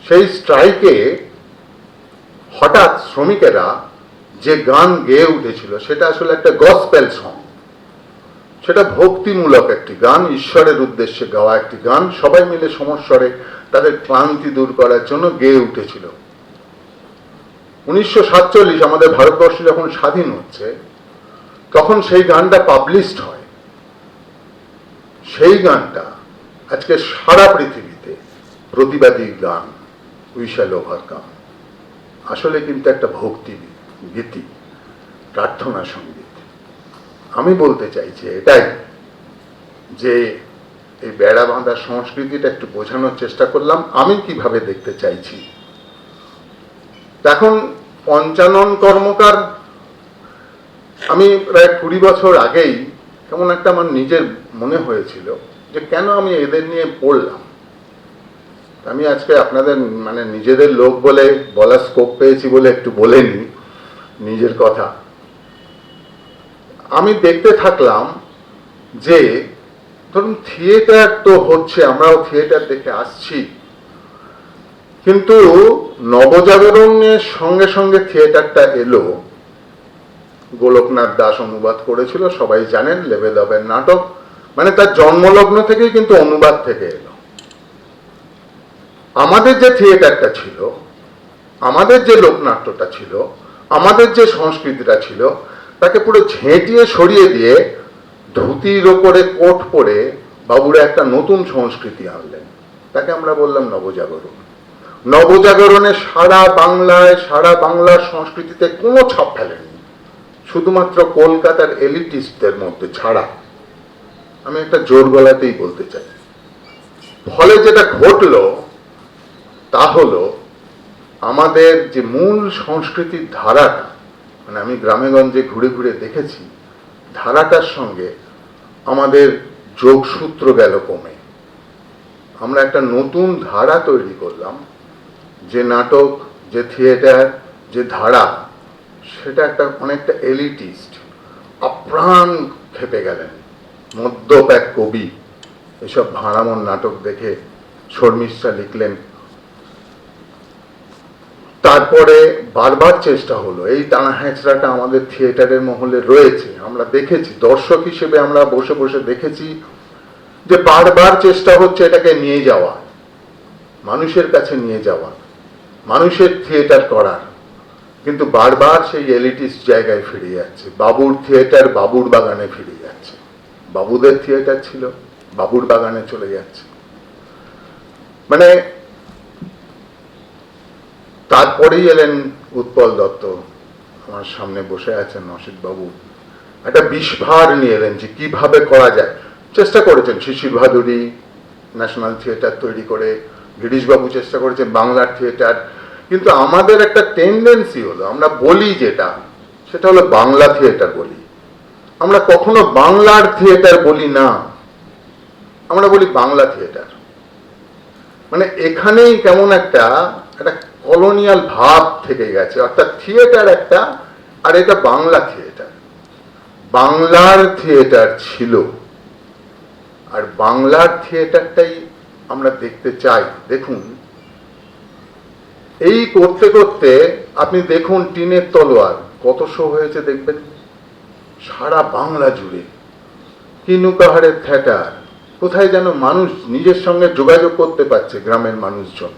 সেই স্ট্রাইকে হঠাৎ শ্রমিকেরা যে গান গেয়ে উঠেছিল সেটা আসলে একটা গসপেল সং, সেটা ভক্তিমূলক একটি গান, ঈশ্বরের উদ্দেশ্যে গাওয়া একটি গান। সবাই মিলে সমস্বরে তাদের ক্লান্তি দূর করার জন্য গেয়ে উঠেছিল। 1947 আমাদের ভারতবর্ষ যখন স্বাধীন হচ্ছে তখন সেই গানটা পাবলিশড হয়। সেই গানটা আজকে সারা পৃথিবীতে প্রতিবাদী গান, উই শ্যাল ওভারকাম। আসলে কিন্তু একটা ভক্তি গীতি, প্রার্থনা সঙ্গীত। আমি বলতে চাইছি এটাই, যে এই বেড়া বাঁধা সংস্কৃতিটা একটু বোঝানোর চেষ্টা করলাম আমি কিভাবে দেখতে চাইছি। এখন পঞ্চানন কর্মকার, আমি প্রায় 20 বছর আগেই কেমন একটা আমার নিজের মনে হয়েছিল যে কেন আমি এদের নিয়ে পড়লাম। আমি আজকে আপনাদের মানে নিজেদের লোক বলে বলার স্কোপ পেয়েছি বলে একটু বলে নিই নিজের কথা। আমি দেখতে থাকলাম যে ধরুন থিয়েটার তো হচ্ছে, আমরাও থিয়েটার দেখে আসছি, কিন্তু নবজাগরণের সঙ্গে সঙ্গে থিয়েটারটা এলো। গোলকনাথ দাস অনুবাদ করেছিল, সবাই জানেন, লেবেদবের নাটক, মানে তার জন্মলগ্ন থেকেই কিন্তু অনুবাদ থেকে এলো। আমাদের যে থিয়েটারটা ছিল, আমাদের যে লোকনাট্যটা ছিল, আমাদের যে সংস্কৃতিটা ছিল, তাকে পুরো ঝেঁটিয়ে সরিয়ে দিয়ে ধুতির ওপরে কোট পরে বাবুরা একটা নতুন সংস্কৃতি আনলেন, তাকে আমরা বললাম নবজাগরণ। নবজাগরণে সারা বাংলার সংস্কৃতিতে কোনো ছাপ ফেলেনি, শুধুমাত্র কলকাতার এলিটিস্টদের মধ্যে ছাড়া। আমি একটা জোর গলাতেই বলতে চাই। ফলে যেটা ঘটলো তা হলো আমাদের যে মূল সংস্কৃতির ধারাটা, মানে আমি গ্রামেগঞ্জে ঘুরে ঘুরে দেখেছি, ধারাটার সঙ্গে আমাদের যোগসূত্র গেল কমে। আমরা একটা নতুন ধারা তৈরি করলাম, যে নাটক, যে থিয়েটার, যে ধারা, সেটা একটা অনেকটা এলিটিস্ট। আপ্রাণ খেপে গেলেন মদ্যপ এক কবি, এসব ভাঁড়ামন নাটক দেখে শর্মিষ্ঠা লিখলেন। তারপরে বারবার চেষ্টা হলো, এই টানা হ্যাঁচড়াটা আমাদের থিয়েটারের মহলে রয়েছে, আমরা দেখেছি, দর্শক হিসেবে আমরা বসে বসে দেখেছি যে বারবার চেষ্টা হচ্ছে এটাকে নিয়ে যাওয়া, মানুষের কাছে নিয়ে যাওয়া, মানুষের থিয়েটার করার, কিন্তু বারবার সেই এলিটিস্ট জায়গায় ফিরে যাচ্ছে। বাবুর থিয়েটার বাবুর বাগানে ফিরে যাচ্ছে, বাবুদের থিয়েটার ছিল বাবুর বাগানে চলে যাচ্ছে। মানে তারপরেই এলেন উৎপল দত্ত, আমার সামনে বসে আছেন অসিত বাবু, একটা বিস্ফার নিয়ে এলেন যে কিভাবে করা যায়। চেষ্টা করেছেন শিশির ভাদুরী ন্যাশনাল থিয়েটার তৈরি করে, গিরিশবাবু চেষ্টা করেছেন বাংলার থিয়েটার, কিন্তু আমাদের একটা টেন্ডেন্সি হলো, আমরা বলি যেটা, সেটা হলো বাংলা থিয়েটার বলি। আমরা কখনো বাংলার থিয়েটার বলি না, আমরা বলি বাংলা থিয়েটার। মানে এখানেই কেমন একটা কলোনিয়াল ভাব থেকে গেছে, অর্থাৎ থিয়েটার একটা, আর এটা বাংলা থিয়েটার। বাংলার থিয়েটার ছিল, আর বাংলার থিয়েটারটাই আমরা দেখতে চাই। দেখুন, এই করতে করতে আপনি দেখুন টিনের তলোয়ার কত শো হয়েছে দেখবেন সারা বাংলা জুড়ে। কিনুকাহারের থিয়েটার, কোথায় যেন মানুষ নিজের সঙ্গে যোগাযোগ করতে পারছে, গ্রামের মানুষজন।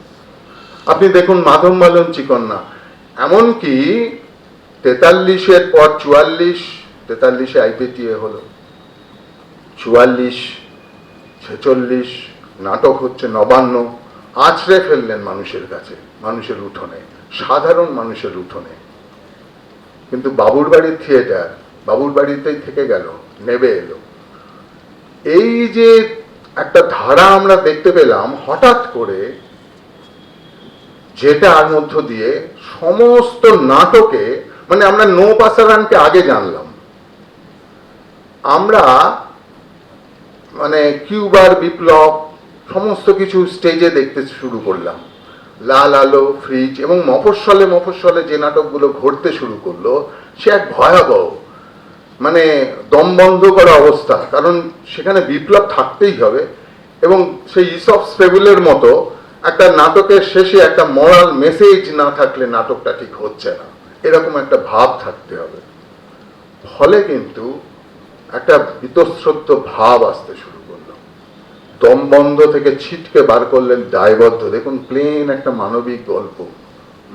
আপনি দেখুন মাধব মালন চিকন্না, এমনকি 43-এর পর 44-43-এ আইপিটিএ হলো, 44, 46 নাটক হচ্ছে, 59 আছড়ে ফেললেন মানুষের কাছে, মানুষের উঠোনে, সাধারণ মানুষের উঠোনে। কিন্তু বাবুর বাড়ির থিয়েটার বাবুর বাড়িতেই থেকে গেল, নেবে এলো। এই যে একটা ধারা আমরা দেখতে পেলাম হঠাৎ করে, যেটার মধ্য দিয়ে সমস্ত নাটকে, মানে আমরা নো পাসারানকে আগে জানলাম, আমরা মানে কিউবার বিপ্লব সমস্ত কিছু স্টেজে দেখতে শুরু করলাম, লাল আলো, ফ্রিজ, এবং মফস্বলে যে নাটকগুলো ঘটতে শুরু করলো, সে এক ভয়াবহ। মানে দম বন্ধ করা অবস্থা, কারণ সেখানে বিপ্লব থাকতেই হবে এবং সেই ইসফ স্পেবুলের মতো একটা নাটকের শেষে একটা মরাল মেসেজ না থাকলে নাটকটা ঠিক হচ্ছে না, এরকম একটা ভাব থাকতে হবে। ফলে কিন্তু একটা বীতশ্রদ্ধ ভাব আসতে শুরু করলো, দম বন্ধ থেকে ছিটকে বার করলেন দায়বদ্ধ। দেখুন, প্লেন একটা মানবিক গল্প,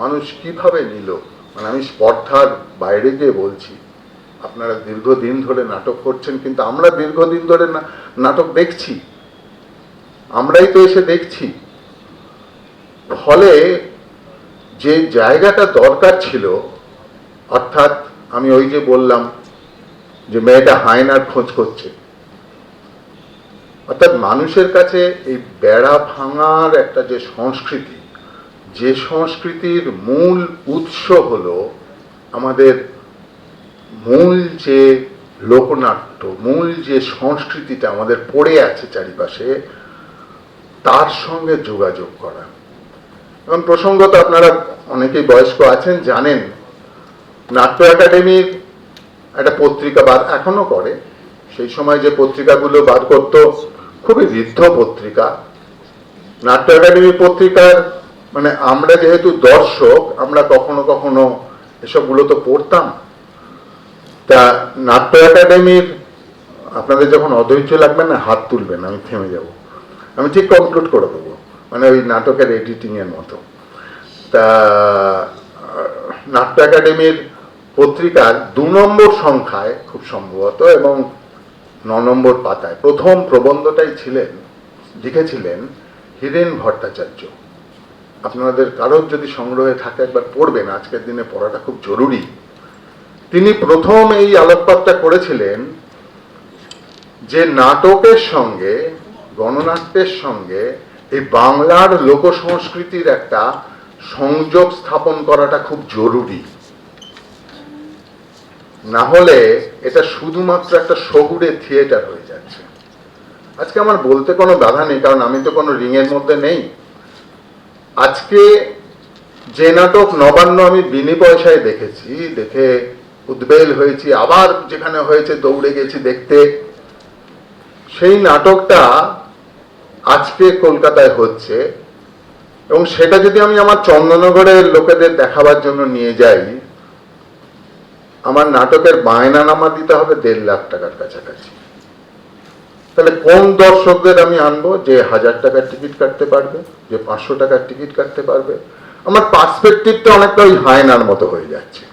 মানুষ কিভাবে নিল, মানে আমি স্পর্ধার বাইরে গিয়ে বলছি, আপনারা দীর্ঘদিন ধরে নাটক করছেন, কিন্তু আমরা দীর্ঘদিন ধরে নাটক দেখছি, আমরাই তো এসে দেখছি। ফলে যে জায়গাটা দরকার ছিল, অর্থাৎ আমি ওই যে বললাম যে মেয়েটা হায়নার খোঁজ করছে, অর্থাৎ মানুষের কাছে এই বেড়া ভাঙার একটা যে সংস্কৃতি, যে সংস্কৃতির মূল উৎস হলো আমাদের মূল যে লোকনাট্য, মূল যে সংস্কৃতিটা আমাদের পড়ে আছে চারিপাশে, তার সঙ্গে যোগাযোগ করা। এবং প্রসঙ্গত আপনারা অনেকেই বয়স্ক আছেন, জানেন নাট্য একাডেমির একটা পত্রিকা বার এখনো করে, সেই সময় যে পত্রিকাগুলো বার করতো খুবই ঋদ্ধ পত্রিকা। নাট্য একাডেমি পত্রিকার মানে আমরা যেহেতু দর্শক, আমরা কখনো কখনো এসবগুলো তো পড়তাম। তা নাট্য একাডেমির, আপনাদের যখন অধৈর্য লাগবে না হাত তুলবেন, আমি থেমে যাব, আমি ঠিক কনক্লুড করে দেবো, মানে ওই নাটকের এডিটিং এর মতো। তা নাট্য একাডেমির পত্রিকার 2 নম্বর সংখ্যায় খুব সম্ভবত এবং 9 নম্বর পাতায় প্রথম প্রবন্ধটাই লিখেছিলেন হীরেন ভট্টাচার্য। আপনাদের কারোর যদি সংগ্রহে থাকে একবার পড়বেন, আজকের দিনে পড়াটা খুব জরুরি। তিনি প্রথম এই আলোকপাতটা করেছিলেন যে নাটকের সঙ্গে, গণনাট্যের সঙ্গে এই বাংলার লোকসংস্কৃতির একটা সংযোগ স্থাপন করাটা খুব জরুরি, না হলে এটা শুধুমাত্র একটা শহুরে থিয়েটার হয়ে যাচ্ছে। আজকে আমার বলতে কোনো বাধা নেই, কারণ আমি তো কোনো রিংয়ের মধ্যে নেই। আজকে যে নাটক নবান্ন আমি বিনি পয়সায় দেখেছি, দেখে উদ্বেল হয়েছি, আবার যেখানে হয়েছে দৌড়ে গেছি দেখতে, সেই নাটকটা আজকে কলকাতায় হচ্ছে এবং সেটা যদি আমি আমার চন্দননগরের লোকেদের দেখাবার জন্য নিয়ে যাই, আমার নাটকের বায়নানামা দিতে হবে 1.5 লাখ টাকার কাছাকাছি। তাহলে কোন দর্শকদের আমি আনবো যে 1000 টাকার টিকিট কাটতে পারবে, যে 500 টাকার টিকিট কাটতে পারবে? আমার পার্সপেক্টিভটা অনেকটা ওই হায়নার মতো হয়ে যাচ্ছে।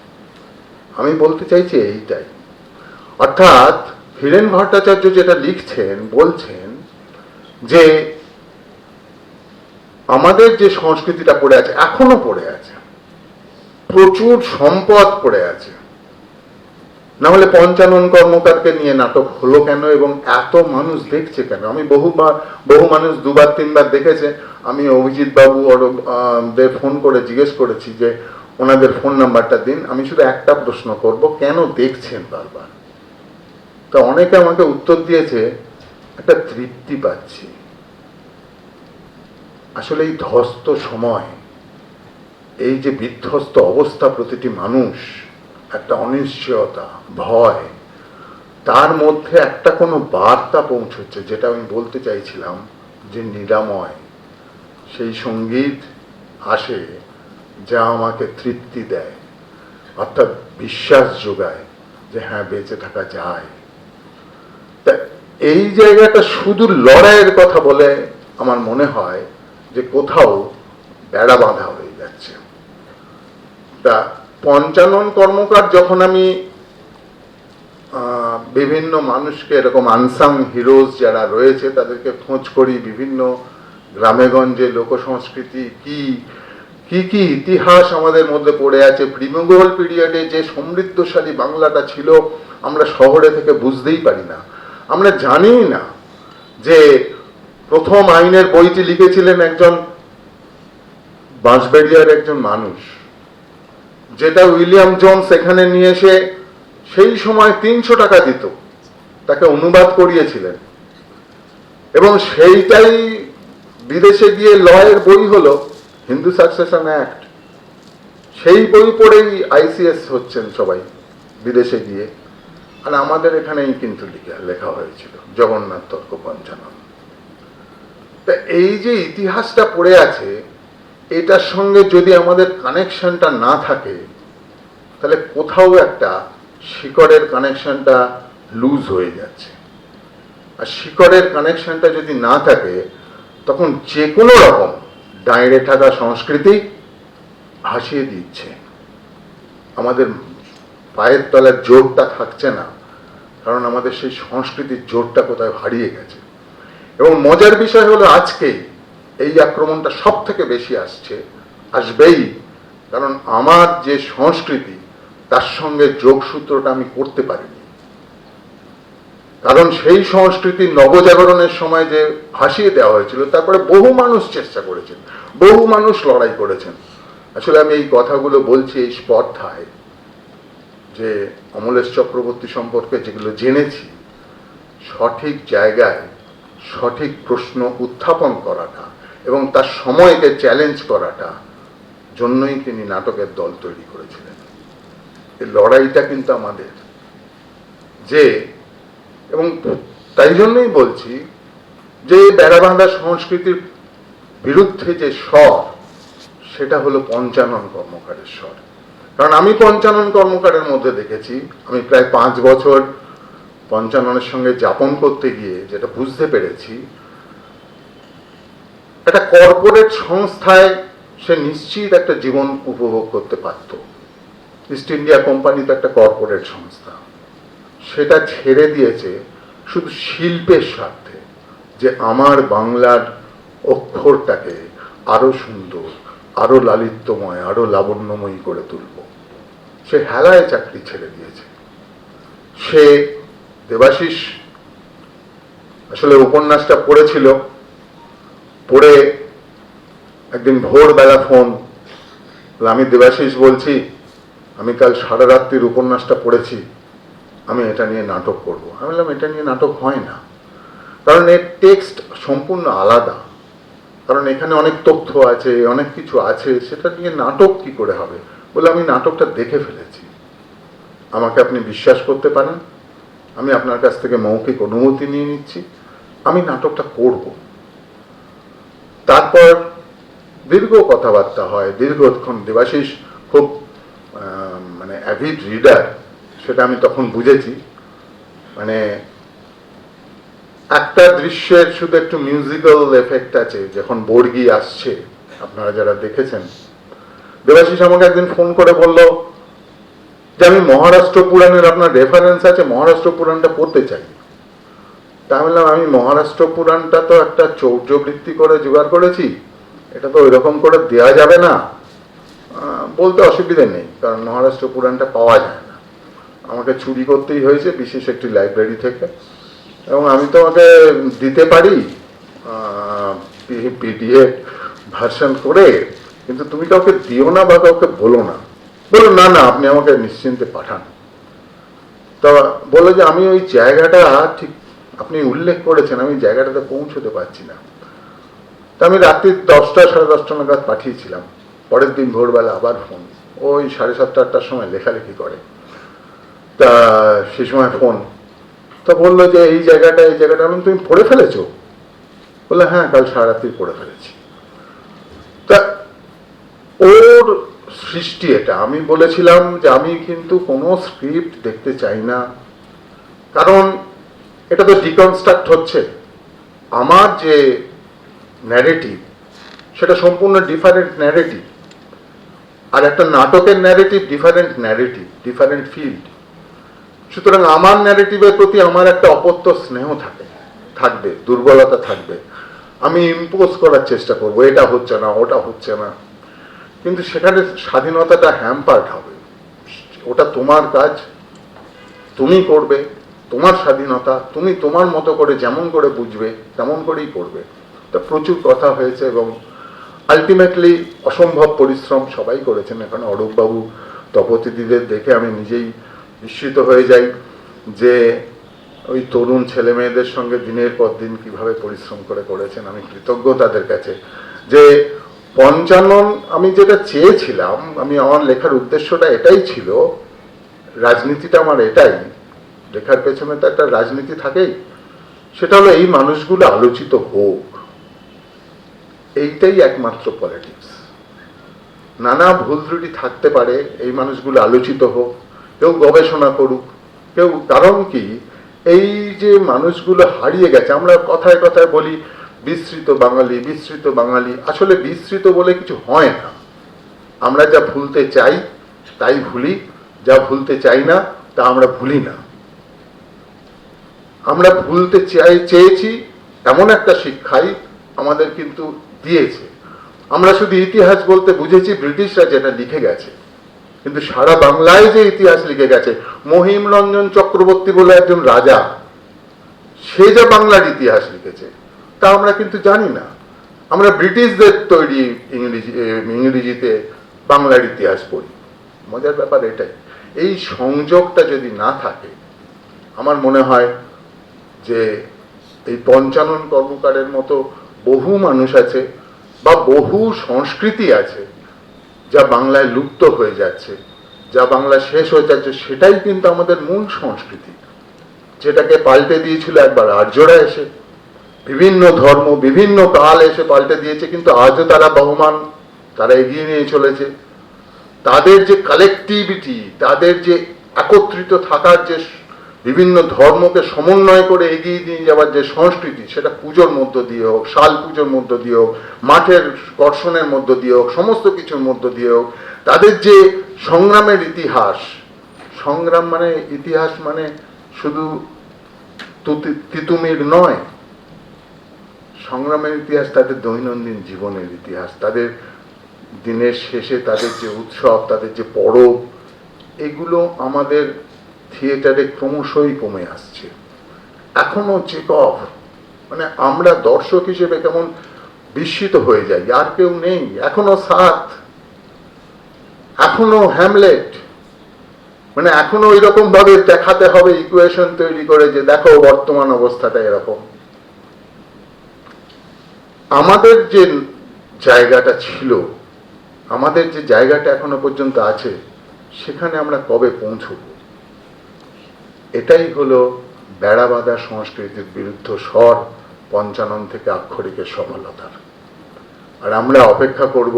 আমি বলতে চাইছি এইটাই, অর্থাৎ হীরেন ভট্টাচার্য যেটা লিখছেন, বলছেন যে আমাদের যে সংস্কৃতিটা পড়ে আছে, এখনো পড়ে আছে, প্রচুর সম্পদ পড়ে আছে, না হলে পঞ্চানন কর্মকারকে নিয়ে নাটক হলো কেন এবং এত মানুষ দেখছে কেন? আমি বহু মানুষ 2-3 বার দেখেছে। আমি অভিজিৎ বাবু দের ফোন করে জিজ্ঞেস করেছি যে ওনাদের ফোন নাম্বারটা দিন, আমি শুধু একটা প্রশ্ন করব, কেন দেখছেন বারবার? তা অনেকে আমাকে উত্তর দিয়েছে, একটা তৃপ্তি পাচ্ছি। আসলে এই ধ্বস্ত সময়, এই যে বিধ্বস্ত অবস্থা প্রতিটি মানুষ, একটা অনিশ্চয়তা, ভয়, তার মধ্যে একটা কোনো বার্তা পৌঁছচ্ছে, যেটা আমি বলতে চাইছিলাম যে নিরাময়। সেই সঙ্গীত আসে যা আমাকে তৃপ্তি দেয়, অর্থাৎ বিশ্বাস যোগায় যে হ্যাঁ, বেঁচে থাকা যায়। তা এই জায়গাটা শুধু লড়াইয়ের কথা বলে আমার মনে হয় যে কোথাও বেড়া বাঁধা হয়ে যাচ্ছে। তা পঞ্চানন কর্মকার যখন আমি বিভিন্ন মানুষকে, এরকম আনসাং হিরোজ যারা রয়েছে তাদেরকে খোঁজ করি, বিভিন্ন গ্রামেগঞ্জে লোকসংস্কৃতি কি কি কি ইতিহাস আমাদের মধ্যে পড়ে আছে, প্রিমোগল পিরিয়ডে যে সমৃদ্ধশালী বাংলাটা ছিল আমরা শহরে থেকে বুঝতেই পারি না, আমরা জানি না যে প্রথম আইনের বইটি লিখেছিলেন একজন বাঁশবেড়িয়ার একজন মানুষ, যেটা উইলিয়াম জোন্স এখানে নিয়ে এসে সেই সময় 300 টাকা দিত, তাকে অনুবাদ করিয়েছিলেন এবং সেইটাই বিদেশে গিয়ে লয়ের বই হলো হিন্দু সাকসেশন অ্যাক্ট। সেই বই পড়েই ICS হচ্ছেন সবাই বিদেশে গিয়ে। আর আমাদের এখানেই কিন্তু লেখা হয়েছিল জগন্নাথ তর্ক পঞ্চানন। তা এই যে ইতিহাসটা পড়ে আছে, এটার সঙ্গে যদি আমাদের কানেকশনটা না থাকে, তাহলে কোথাও একটা শিকড়ের কানেকশনটা লুজ হয়ে যাচ্ছে। আর শিকড়ের কানেকশনটা যদি না থাকে, তখন যে কোনো রকম দাঁড়িয়ে থাকা সংস্কৃতি ভাসিয়ে দিচ্ছে, আমাদের পায়ের তলার জোরটা থাকছে না, কারণ আমাদের সেই সংস্কৃতির জোরটা কোথায় হারিয়ে গেছে। এবং মজার বিষয় হলো আজকে এই আক্রমণটা সব থেকে বেশি আসবেই, কারণ আমার যে সংস্কৃতি তার সঙ্গে যোগসূত্রটা আমি করতে পারিনি। কারণ সেই সংস্কৃতির নবজাগরণের সময় যে ভাসিয়ে দেওয়া হয়েছিল, তারপরে বহু মানুষ চেষ্টা করেছেন, বহু মানুষ লড়াই করেছেন। আসলে আমি এই কথাগুলো বলছি এই স্পর্ধায় যে অমলেশ চক্রবর্তী সম্পর্কে যেগুলো জেনেছি, সঠিক জায়গায় সঠিক প্রশ্ন উত্থাপন করাটা এবং তার সময়কে চ্যালেঞ্জ করাটা জন্যই তিনি নাটকের দল তৈরি করেছিলেন। এই লড়াইটা কিন্তু আমাদের যে, এবং তাই জন্যই বলছি যে বেড়াবাঁধা সংস্কৃতির বিরুদ্ধে যে স্বর, সেটা হলো পঞ্চানন কর্মকারের স্বর। কারণ আমি পঞ্চানন কর্মকারের মধ্যে দেখেছি, আমি প্রায় 5 বছর পঞ্চাননের সঙ্গে যাপন করতে গিয়ে যেটা বুঝতে পেরেছি, একটা কর্পোরেট সংস্থায় সে নিশ্চিত একটা জীবন উপভোগ করতে পারত। ইস্ট ইন্ডিয়া কোম্পানি তো একটা কর্পোরেট সংস্থা, সেটা ছেড়ে দিয়েছে শুধু শিল্পের স্বার্থে, যে আমার বাংলার অক্ষরটাকে আরো সুন্দর, আরো লালিত্যময়, আরো লাবণ্যময়ী করে তুলব। সে হেলায় চাকরি ছেড়ে দিয়েছে। সে দেবাশিস আসলে উপন্যাসটা পড়েছিল, পড়ে একদিন ভোরবেলা ফোন, আমি দেবাশিস বলছি, আমি কাল সারা রাত্রির উপন্যাসটা পড়েছি, আমি এটা নিয়ে নাটক করব। আমি বললাম এটা নিয়ে নাটক হয় না, কারণ এর টেক্সট সম্পূর্ণ আলাদা, কারণ এখানে অনেক তথ্য আছে, অনেক কিছু আছে, সেটা নিয়ে নাটক কি করে হবে। বলে আমি নাটকটা দেখে ফেলেছি, আমাকে আপনি বিশ্বাস করতে পারেন, আমি আপনার কাছ থেকে মৌখিক অনুমতি নিয়ে নিচ্ছি, আমি নাটকটা করব। তারপর দীর্ঘ কথাবার্তা হয়, দীর্ঘক্ষণ। দেবাশিস খুব মানে অ্যাভিড রিডার, সেটা আমি তখন বুঝেছি। মানে একটা দৃশ্যের শুধু একটু মিউজিক্যাল এফেক্ট আছে, যখন বর্গি আসছে, আপনারা যারা দেখেছেন, দেবাশিস আমাকে একদিন ফোন করে বলল যে আমি মহারাষ্ট্র পুরাণের আপনার রেফারেন্স আছে, মহারাষ্ট্র পুরাণটা পড়তে চাই। তা বললাম আমি মহারাষ্ট্র পুরাণটা তো একটা চৌর্যবৃত্তি করে জোগাড় করেছি, এটা তো ওইরকম করে দেওয়া যাবে না। বলতে অসুবিধে নেই, কারণ মহারাষ্ট্র পুরাণটা পাওয়া যায় না, আমাকে চুরি করতেই হয়েছে বিশেষ একটি লাইব্রেরি থেকে, এবং আমি তোমাকে দিতে পারি পিডিএফ ভার্সন করে, কিন্তু তুমি কাউকে দিও না বা কাউকে বলো না। বলো না না, আপনি আমাকে নিশ্চিন্তে পাঠান। তা বললো যে আমি ওই জায়গাটা ঠিক আপনি উল্লেখ করেছেন, আমি জায়গাটাতে পৌঁছতে পারছি না। তা আমি রাত্রি 10টা সাড়ে 10টা নাগাদ পাঠিয়েছিলাম। পরের দিন ভোরবেলা আবার ফোন, ওই 7:30 8টার সময় লেখালেখি করে। তা সে সময় ফোন, তা বললো যে এই জায়গাটা তুমি পড়ে ফেলেছো? বললো হ্যাঁ, কাল সারা রাত্রি পড়ে ফেলেছি। তা ওর সৃষ্টি এটা। আমি বলেছিলাম যে আমি কিন্তু কোনো স্ক্রিপ্ট দেখতে চাই না, কারণ এটা তো ডিকনস্ট্রাক্ট হচ্ছে। আমার যে ন্যারেটিভ সেটা সম্পূর্ণ ডিফারেন্ট ন্যারেটিভ, আর একটা নাটকের ন্যারেটিভ ডিফারেন্ট ফিল্ড। সুতরাং আমার ন্যারেটিভের প্রতি আমার একটা অপত্য স্নেহ থাকবে, দুর্বলতা থাকবে। আমি ইম্পোজ করার চেষ্টা করব, এটা হচ্ছে না, ওটা হচ্ছে না, কিন্তু সেখানে স্বাধীনতাটা হ্যাম্পার্ড হবে। ওটা তোমার কাজ, তুমি করবে, তোমার স্বাধীনতা, তুমি তোমার মতো করে যেমন করে বুঝবে তেমন করেই করবে। তা প্রচুর কথা হয়েছে এবং আলটিমেটলি অসম্ভব পরিশ্রম সবাই করেছেন। এখানে অরূপবাবু, তপতিদিদের দেখে আমি নিজেই বিস্মিত হয়ে যাই যে ওই তরুণ ছেলে মেয়েদের সঙ্গে দিনের পর দিন কিভাবে পরিশ্রম করেছেন। আমি কৃতজ্ঞ তাদের কাছে। যে পঞ্চানন আমি যেটা চেয়েছিলাম, আমার লেখার উদ্দেশ্যটা এটাই ছিল, রাজনীতিটা আমার এটাই, লেখার পেছনে তো একটা রাজনীতি থাকেই, সেটা হলো এই মানুষগুলো আলোচিত হোক, এইটাই একমাত্র পলিটিক্স। নানা ভুল ত্রুটি থাকতে পারে, এই মানুষগুলো আলোচিত হোক, কেউ গবেষণা করুক, কেউ, কারণ কি এই যে মানুষগুলো হারিয়ে গেছে, আমরা কথায় কথায় বলি বিস্মৃত বাঙালি, বিস্মৃত বাঙালি, আসলে বিস্মৃত বলে কিছু হয় না। আমরা যা ভুলতে চাই তাই ভুলি, যা ভুলতে চাই না তা আমরা ভুলি না। আমরা ভুলতে চেয়েছি এমন একটা শিক্ষাই আমাদের কিন্তু দিয়েছে। আমরা শুধু ইতিহাস বলতে বুঝেছি ব্রিটিশরা যেটা লিখে গেছে, কিন্তু সারা বাংলায় যে ইতিহাস লিখে গেছে, মহিম রঞ্জন চক্রবর্তী বলে একজন রাজা, সে যে বাংলার ইতিহাস লিখেছে তা আমরা কিন্তু জানি না। আমরা ব্রিটিশদের তৈরি ইংরেজিতে বাংলার ইতিহাস পড়ি। মজার ব্যাপার এটাই, এই সংযোগটা যদি না থাকে, আমার মনে হয় যে এই পঞ্চানন কর্মকারের মতো বহু মানুষ আছে বা বহু সংস্কৃতি আছে যা বাংলায় লুপ্ত হয়ে যাচ্ছে, যা বাংলা শেষ হয়ে যাচ্ছে। সেটাই কিন্তু আমাদের মূল সংস্কৃতি, যেটাকে পাল্টে দিয়েছিল একবার আর্যরা এসে, বিভিন্ন ধর্ম বিভিন্ন কাল এসে পাল্টে দিয়েছে, কিন্তু আজও তারা বহমান, তারা এগিয়ে নিয়ে চলেছে। তাদের যে কালেকটিভিটি, তাদের যে একত্রিত থাকার যে বিভিন্ন ধর্মকে সমন্বয় করে এগিয়ে নিয়ে যাওয়ার যে সংস্কৃতি, সেটা পুজোর মধ্য দিয়ে হোক, শাল পুজোর মধ্য দিয়ে হোক, মাঠের কর্ষণের মধ্য দিয়ে হোক, সমস্ত কিছুর মধ্য দিয়ে হোক, তাদের যে সংগ্রামের ইতিহাস, সংগ্রাম মানে ইতিহাস মানে শুধু তিতুমির নয়, সংগ্রামের ইতিহাস তাদের দৈনন্দিন জীবনের ইতিহাস, তাদের দিনের শেষে তাদের যে উৎসব, তাদের যে পরব, এগুলো আমাদের থিয়েটারে ক্রমশই কমে আসছে। এখনো চেকভ, মানে আমরা দর্শক হিসেবে কেমন বিস্মিত হয়ে যাই, আর কেউ নেই। এখনো সাত, এখনো হ্যামলেট, মানে এখনো ওই রকম ভাবে দেখাতে হবে ইকুয়েশন তৈরি করে যে দেখো বর্তমান অবস্থাটা এরকম। আমাদের যে জায়গাটা ছিল, আমাদের যে জায়গাটা এখনো পর্যন্ত আছে, সেখানে আমরা কবে পৌঁছব? এটাই হলো বেড়াবাঁধা সংস্কৃতির বিরুদ্ধে স্বর পঞ্চানন থেকে আক্ষরিকের সফলতার। আর আমরা অপেক্ষা করব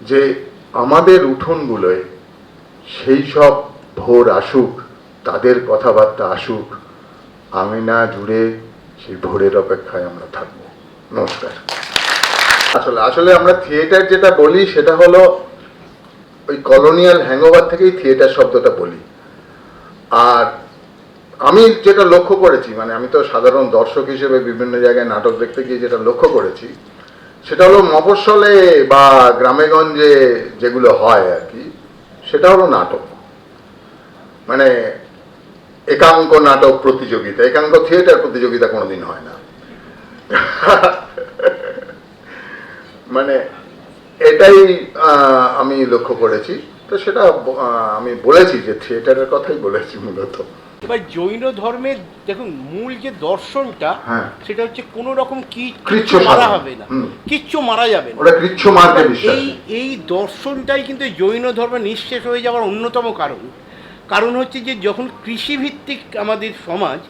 যে আমাদের উঠোনগুলোয় সেই সব ভোর আসুক, তাদের কথাবার্তা আসুক, আঙিনা জুড়ে সেই ভোরের অপেক্ষায় আমরা থাকব। নমস্কার। আসলে আমরা থিয়েটার যেটা বলি সেটা হলো ওই কলোনিয়াল হ্যাংওভার থেকেই থিয়েটার শব্দটা বলি। আর আমি যেটা লক্ষ্য করেছি, মানে আমি তো সাধারণ দর্শক হিসেবে বিভিন্ন জায়গায় নাটক দেখতে গিয়ে যেটা লক্ষ্য করেছি, সেটা হলো মফস্বলে বা গ্রামেগঞ্জে যেগুলো হয় আর কি, সেটা হলো নাটক, মানে একাঙ্ক নাটক প্রতিযোগিতা, একাঙ্ক থিয়েটার প্রতিযোগিতা কোনোদিন হয় না। মানে এটাই আমি লক্ষ্য করেছি। তো সেটা আমি বলেছি যে থিয়েটারের কথাই বলেছি মূলত। এবার জৈন ধর্মের দেখুন মূল যে দর্শনটা, সেটা হচ্ছে কোন রকম কিচ্ছু মারা হবে না, কিচ্ছু মারা যাবে না, ওরা কিচ্ছু মারতে বিশ্বাস। এই দর্শনটাই কিন্তু জৈন ধর্ম নিঃশেষ হয়ে যাওয়ার অন্যতম কারণ হচ্ছে যে যখন কৃষিভিত্তিক আমাদের সমাজ,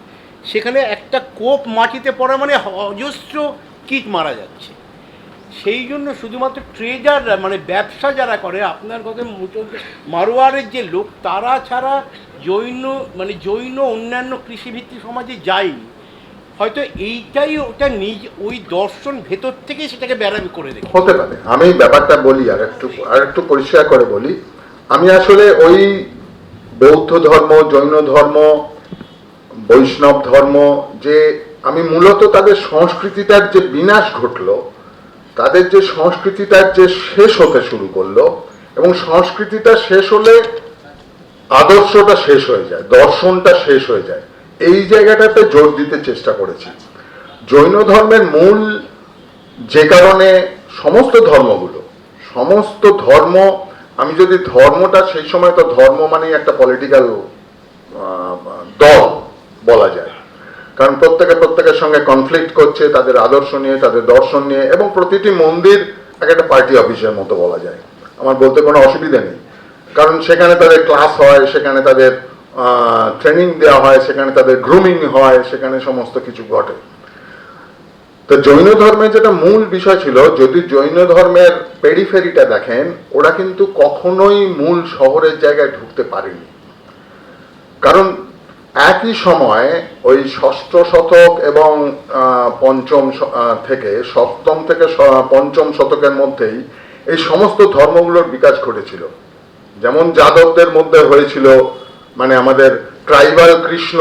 সেখানে একটা কোপ মাটিতে পড়া মানে অজস্র কীট মারা যাচ্ছে। সেই জন্য শুধুমাত্র ট্রেডাররা, মানে ব্যবসা যারা করে, আপনার কথা মারোয়ারের যে লোক, তারা ছাড়া জৈন অন্যান্য কৃষিভিত্তিক সমাজে যায়নি। হয়তো এইটাই ওটা ওই দর্শন ভেতর থেকে সেটাকে ব্যারাম করে দেয় হতে পারে। আমি ব্যাপারটা বলি আর একটু পরিষ্কার করে বলি। আমি আসলে ওই বৌদ্ধ ধর্ম, জৈন ধর্ম, বৈষ্ণব ধর্ম, যে আমি মূলত তাদের সংস্কৃতিটার যে বিনাশ ঘটলো, তাদের যে সংস্কৃতিটার যে শেষ হতে শুরু করলো, এবং সংস্কৃতিটা শেষ হলে আদর্শটা শেষ হয়ে যায়, দর্শনটা শেষ হয়ে যায়, এই জায়গাটাতে জোর দিতে চেষ্টা করেছি। জৈন ধর্মের মূল যে কারণে সমস্ত ধর্ম, আমি যদি ধর্মটা, সেই সময় তো ধর্ম মানে একটা পলিটিক্যাল দল বলা যায়, কারণ প্রত্যেকের সঙ্গে কনফ্লিক্ট করছে তাদের আদর্শ নিয়ে, তাদের দর্শন নিয়ে, এবং প্রতিটি মন্দির একটা পার্টি অফিসের মতো বলা যায়। আমার বলতে কোনো অসুবিধা নেই, কারণ সেখানে তাদের ক্লাস হয়, সেখানে তাদের ট্রেনিং দেওয়া হয়, সেখানে তাদের গ্রুমিং হয়, সেখানে সমস্ত কিছু ঘটে। তো জৈন ধর্মের যেটা মূল বিষয় ছিল, যদি জৈন ধর্মের পেরিফেরিটা দেখেন, ওরা কিন্তু কখনোই মূল শহরের জায়গায় ঢুকতে পারেনি। কারণ একই সময় ওই ষষ্ঠ শতক এবং পঞ্চম থেকে সপ্তম থেকে পঞ্চম শতকের মধ্যেই এই সমস্ত ধর্মগুলোর বিকাশ ঘটেছিল। যেমন যাদবদের মধ্যে হয়েছিল, মানে আমাদের ট্রাইবাল কৃষ্ণ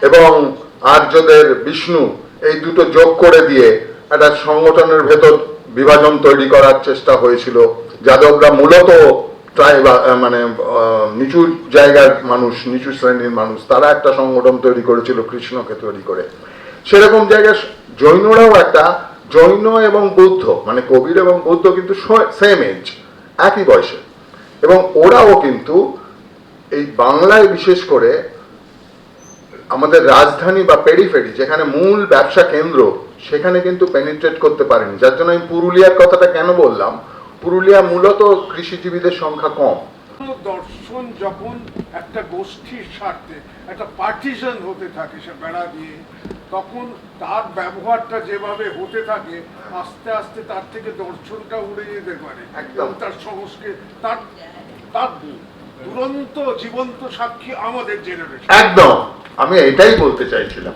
এবং আর্যদের বিষ্ণু, এই দুটো যোগ করে দিয়ে একটা সংগঠনের ভেতর বিভাজন তৈরি করার চেষ্টা হয়েছিল। যাদবরা মূলত মানে নিচু জায়গার মানুষ, নিচু শ্রেণীর মানুষ, তারা একটা সংগঠন তৈরি করেছিল কৃষ্ণকে তৈরি করে। সেরকম জায়গায় জৈনরাও একটা, জৈন এবং বৌদ্ধ মানে কবির এবং বৌদ্ধ কিন্তু সেম এজ, একই বয়সে, এবং ওরাও কিন্তু এই বাংলায় বিশেষ করে আমাদের রাজধানী বা পেরিফেরি যেখানে মূল ব্যবসা কেন্দ্র, সেখানে কিন্তু পেনিট্রেট করতে পারেনি। যার জন্য আমি পুরুলিয়ার কথাটা কেন বললাম, পুরুলিয়া মূলত কৃষিজীবীদের সংখ্যা কম। দর্শন যখন একটা গোষ্ঠীর স্বার্থে একটা পার্টিশন হতে থাকে সে বেড়া দিয়ে, তখন তার ব্যবহারটা যেভাবে হতে থাকে, আস্তে আস্তে তার থেকে দর্শনটা উড়ে যেতে পারে। একদম। তার সংস্কৃতি, তার তার দুরন্ত জীবন্ত সাক্ষী আমাদের জেনারেশন। একদম, আমি এটাই বলতে চাইছিলাম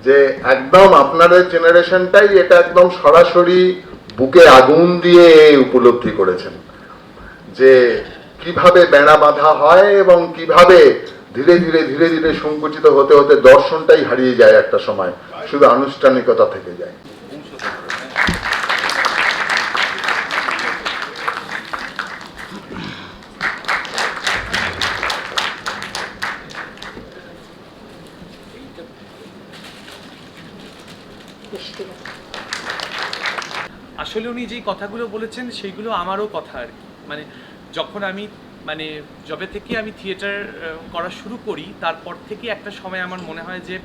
যে একদম আপনাদের জেনারেশনটাই এটা একদম সরাসরি বুকে আগুন দিয়ে উপলব্ধি করেছেন যে কিভাবে বেড়া বাঁধা হয় এবং কিভাবে ধীরে ধীরে ধীরে ধীরে সংকুচিত হতে হতে দর্শনটাই হারিয়ে যায়, একটা সময় শুধু আনুষ্ঠানিকতা থেকে যায়। আসলে উনি যেই কথাগুলো বলেছেন সেইগুলো আমারও কথা আর কি। মানে যখন আমি মানে যবে থেকে আমি থিয়েটার করা শুরু করি, তারপর থেকে একটা সময় আমার মনে হয় যে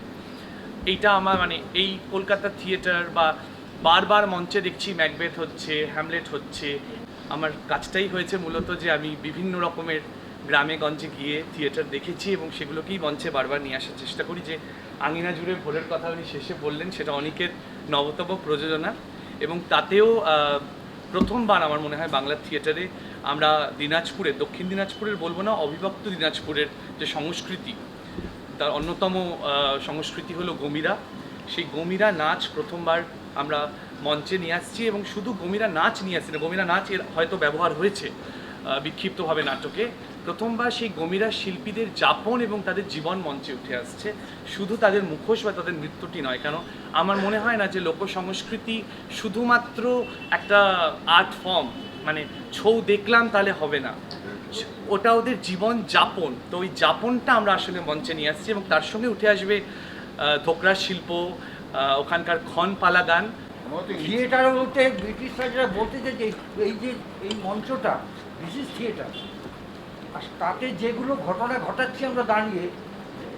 এইটা আমার মানে এই কলকাতার থিয়েটার বা বারবার মঞ্চে দেখছি ম্যাকবেথ হচ্ছে, হ্যামলেট হচ্ছে, আমার কাজটাই হয়েছে মূলত যে আমি বিভিন্ন রকমের গ্রামে গঞ্জে গিয়ে থিয়েটার দেখেছি এবং সেগুলোকেই মঞ্চে বারবার নিয়ে আসার চেষ্টা করি। যে আঙিনা জুড়ে ভোরের কথা উনি শেষে বললেন, সেটা অনেকের নবতম প্রযোজনা, এবং তাতেও প্রথমবার আমার মনে হয় বাংলার থিয়েটারে আমরা দিনাজপুরের, দক্ষিণ দিনাজপুরের বলবো না, অবিভক্ত দিনাজপুরের যে সংস্কৃতি, তার অন্যতম সংস্কৃতি হলো গমিরা। সেই গমিরা নাচ প্রথমবার আমরা মঞ্চে নিয়ে আসছি, এবং শুধু গমিরা নাচ নিয়ে আসছি না, গমিরা নাচ এর হয়তো ব্যবহার হয়েছে বিক্ষিপ্তভাবে নাটকে, প্রথমবার সেই গমিরা শিল্পীদের যাপন এবং তাদের জীবন মঞ্চে উঠে আসছে, শুধু তাদের মুখোশ বা তাদের নৃত্যটি নয়। কেন আমার মনে হয় না যে লোকসংস্কৃতি শুধুমাত্র একটা আর্ট ফর্ম, মানে ছৌ দেখলাম তাহলে হবে না, ওটা ওদের জীবন যাপন। তো ওই যাপনটা আমরা আসলে মঞ্চে নিয়ে আসছি, এবং তার সঙ্গে উঠে আসবে ধোকরার শিল্প, ওখানকার ক্ষণপালা গান। থিয়েটার বলতে ব্রিটিশরা যেটা বলতে যে এই যে এই মঞ্চটা দিস ইজ থিয়েটার, আর তাতে যেগুলো ঘটনা ঘটাচ্ছি আমরা দাঁড়িয়ে,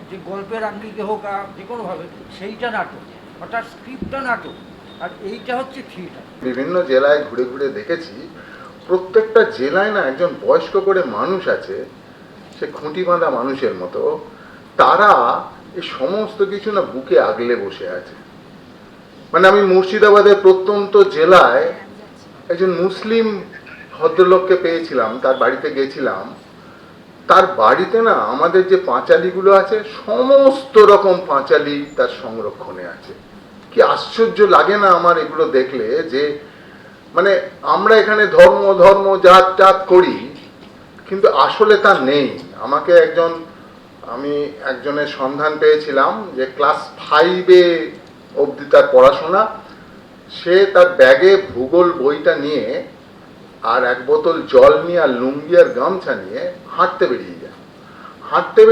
যে গল্পের আঙ্গিকে হোক আর যে কোনোভাবে, সেইটা নাটক, অর্থাৎ স্ক্রিপ্টটা নাটক, আর এইটা হচ্ছে থিয়েটার। বিভিন্ন জেলায় ঘুরে ঘুরে দেখেছি, প্রত্যেকটা জেলায় না একজন বয়স্ক করে মানুষ আছে, সে খুঁটি বাঁধা মানুষের মতো, তারা এই সমস্ত কিছু না বুকে আগলে বসে আছে। মানে আমি মুর্শিদাবাদের প্রত্যন্ত জেলায় একজন মুসলিম ভদ্রলোককে পেয়েছিলাম, তার বাড়িতে গেছিলাম। তার বাড়িতে না আমাদের যে পাঁচালিগুলো আছে, সমস্ত রকম পাঁচালি তার সংরক্ষণে আছে। কি আশ্চর্য লাগে না আমার এগুলো দেখলে, যে মানে আমরা এখানে ধর্ম ধর্ম জাত জাত করি, কিন্তু আসলে তা নেই। আমাকে আমি একজনের সন্ধান পেয়েছিলাম যে ক্লাস 5 অবধি তার পড়াশোনা, সে তার ব্যাগে ভূগোল বইটা নিয়ে আর এক বোতল জল নিয়ে আর লুঙ্গি আর গামছা নিয়ে হাঁটতে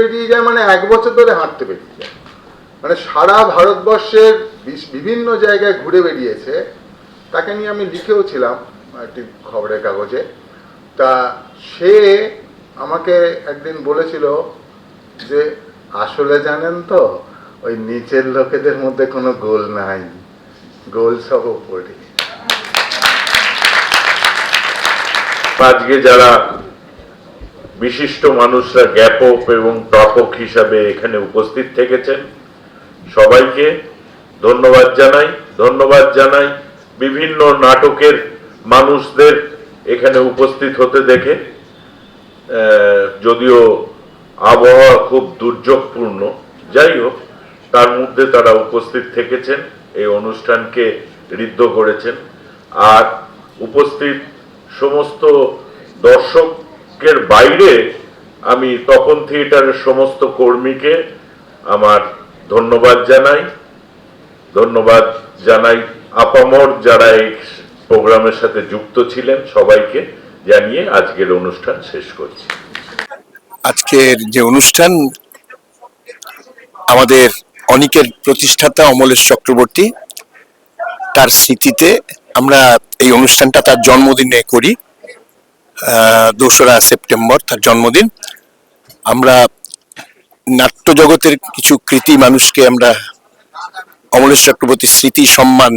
বেরিয়ে যায়, মানে 1 বছর ধরে হাঁটতে বেরিয়ে যায়, মানে সারা ভারতবর্ষের বিভিন্ন জায়গায় ঘুরে বেরিয়েছে। তাকে নিয়ে আমি লিখেও ছিলাম একটি খবরের কাগজে। তা সে আমাকে একদিন বলেছিল যে আসলে জানেন তো, ওই নিচের লোকেদের মধ্যে কোনো গোল নাই, গোল সব ওপরে। আজকে যারা বিশিষ্ট মানুষরা জ্ঞাপক এবং প্রাপক হিসাবে এখানে উপস্থিত থেকেছেন। সবাইকে ধন্যবাদ জানাই বিভিন্ন নাটকের মানুষদের এখানে উপস্থিত হতে দেখে। যদিও আবহাওয়া খুব দুর্যোগপূর্ণ, যাই হোক তার মধ্যে তারা উপস্থিত থেকেছেন, এই অনুষ্ঠানকে ঋদ্ধ করেছেন। আর উপস্থিত সমস্ত দর্শকের বাইরে আমি তপন থিয়েটারের সমস্ত কর্মীকে আমার ধন্যবাদ জানাই আপামর যারা এই প্রোগ্রামের সাথে যুক্ত ছিলেন, সবাইকে জানিয়ে আজকের অনুষ্ঠান শেষ করছি। আজকের যে অনুষ্ঠান, আমাদের অনিকের প্রতিষ্ঠাতা অমলেশ চক্রবর্তী, তার স্মৃতিতে আমরা এই অনুষ্ঠানটা তার জন্মদিনে করি। 2রা সেপ্টেম্বর তার জন্মদিন। আমরা নাট্য জগতের কিছু কৃতি মানুষকে আমরা অমলেশ চক্রবর্তীর স্মৃতি সম্মান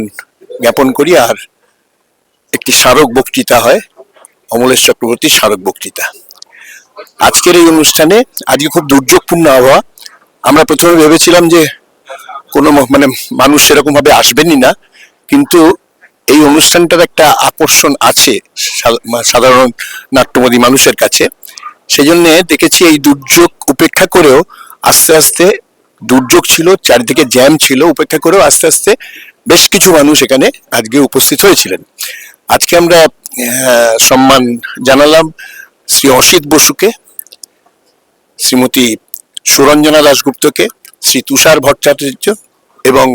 জ্ঞাপন করি, আর একটি স্মারক বক্তৃতা হয়, অমলেশ চক্রবর্তীর স্মারক বক্তৃতা। আজকের এই অনুষ্ঠানে আজকে খুব দুর্যোগপূর্ণ আবহাওয়া। আমরা প্রথমে ভেবেছিলাম যে কোনো মানুষ সেরকম ভাবে আসবেনই না, কিন্তু এই অনুষ্ঠানটার একটা আকর্ষণ আছে সাধারণ নাট্যমোদী মানুষের কাছে। সেই জন্য দেখেছি এই দুর্যোগ উপেক্ষা করেও আস্তে আস্তে, দুর্যোগ ছিল, চারিদিকে জ্যাম ছিল, উপেক্ষা করেও আস্তে আস্তে বেশ কিছু মানুষ এখানে আজকে উপস্থিত হয়েছিলেন। আজকে আমরা সম্মান জানালাম শ্রী অসিত বসুকে, শ্রীমতী সুরঞ্জনা দাশগুপ্তকে, শ্রী তুষার ভট্টাচার্য এবং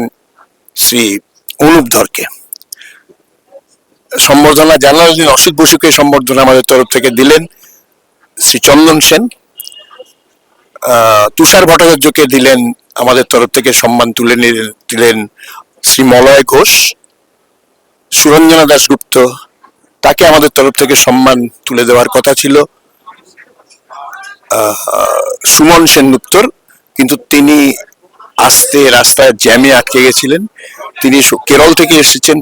শ্রী অনুপ ধরকে। সম্বর্ধনা জানালেন অসিত বসুকে, সম্বর্ধনা আমাদের তরফ থেকে দিলেন শ্রী চন্দন সেন। তুষার ভট্টাচার্যকে দিলেন আমাদের তরফ থেকে সম্মান তুলে দিলেন শ্রী মলয় ঘোষ। সুরঞ্জনা দাশগুপ্ত, তাকে আমাদের তরফ থেকে সম্মান তুলে দেওয়ার কথা ছিল সুমন সেনগুপ্তর, কিন্তু তিনি আসতে রাস্তায় জ্যামে আটকে গেছিলেন। তিনি কেরল থেকে এসেছেন,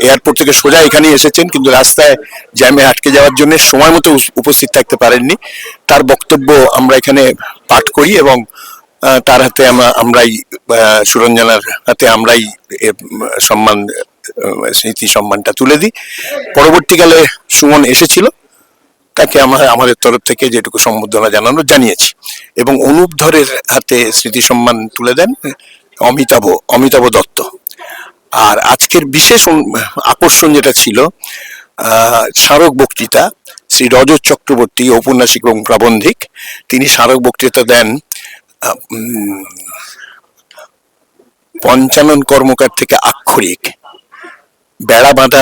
এয়ারপোর্ট থেকে সোজা এখানে এসেছেন, কিন্তু রাস্তায় জ্যামে আটকে যাওয়ার জন্য সময় মতো উপস্থিত থাকতে পারেননি। তার বক্তব্য আমরা এখানে পাঠ করি এবং তার হাতে আমরাই, সুরঞ্জনার হাতে আমরাই সম্মান, স্মৃতি সম্মানটা তুলে দিই। পরবর্তীকালে সুমন এসেছিল, তাকে আমাদের তরফ থেকে যেটুকু সম্বর্ধনা জানিয়েছি। এবং অনুপ ধরের হাতে স্মৃতি সম্মান তুলে দেন অমিতাভ দত্ত। আর আজকের বিশেষ আকর্ষণ যেটা ছিল স্মারক বক্তৃতা, শ্রী রজত চক্রবর্তী, ঔপন্যাসিক এবং প্রাবন্ধিক, তিনি স্মারক বক্তৃতা দেন পঞ্চানন কর্মকার থেকে আক্ষরিক, বেড়া বাঁধা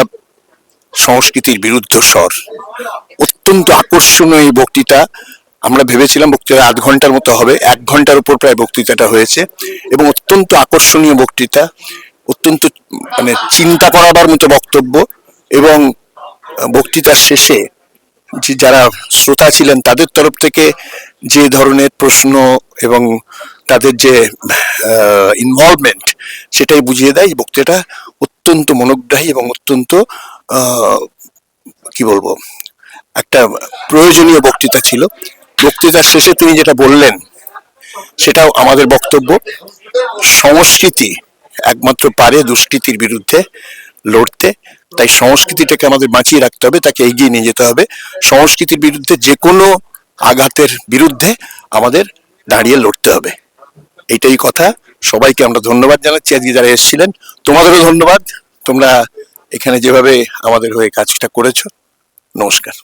সংস্কৃতির বিরুদ্ধ স্বর। অত্যন্ত আকর্ষণীয় এই বক্তৃতা। আমরা ভেবেছিলাম বক্তৃতা 8 ঘন্টার মতো হবে, 1 ঘন্টার উপর প্রায় বক্তৃতাটা হয়েছে এবং অত্যন্ত আকর্ষণীয় বক্তৃতা, অত্যন্ত চিন্তা করাবার মতো বক্তব্য। এবং বক্তৃতার শেষে যে যারা শ্রোতা ছিলেন তাদের তরফ থেকে যে ধরনের প্রশ্ন এবং তাদের যে ইনভলভমেন্ট, সেটাই বুঝিয়ে দেয় বক্তৃতা অত্যন্ত মনোগ্রাহী এবং অত্যন্ত কি বলবো, একটা প্রয়োজনীয় বক্তৃতা ছিল। বক্তৃতার শেষে তিনি যেটা বললেন সেটাও আমাদের বক্তব্য, সংস্কৃতি একমাত্র পারে দুষ্কৃতির বিরুদ্ধে লড়তে। তাই সংস্কৃতিটাকে আমাদের বাঁচিয়ে রাখতে হবে, তাকে এগিয়ে নিয়ে যেতে হবে। সংস্কৃতির বিরুদ্ধে যে কোনো আঘাতের বিরুদ্ধে আমাদের দাঁড়িয়ে লড়তে হবে, এইটাই কথা। সবাইকে আমরা ধন্যবাদ জানাচ্ছি আজকে যারা এসেছিলেন। তোমাদেরও ধন্যবাদ, তোমরা এখানে যেভাবে আমাদের হয়ে কাজটা করেছো। নমস্কার।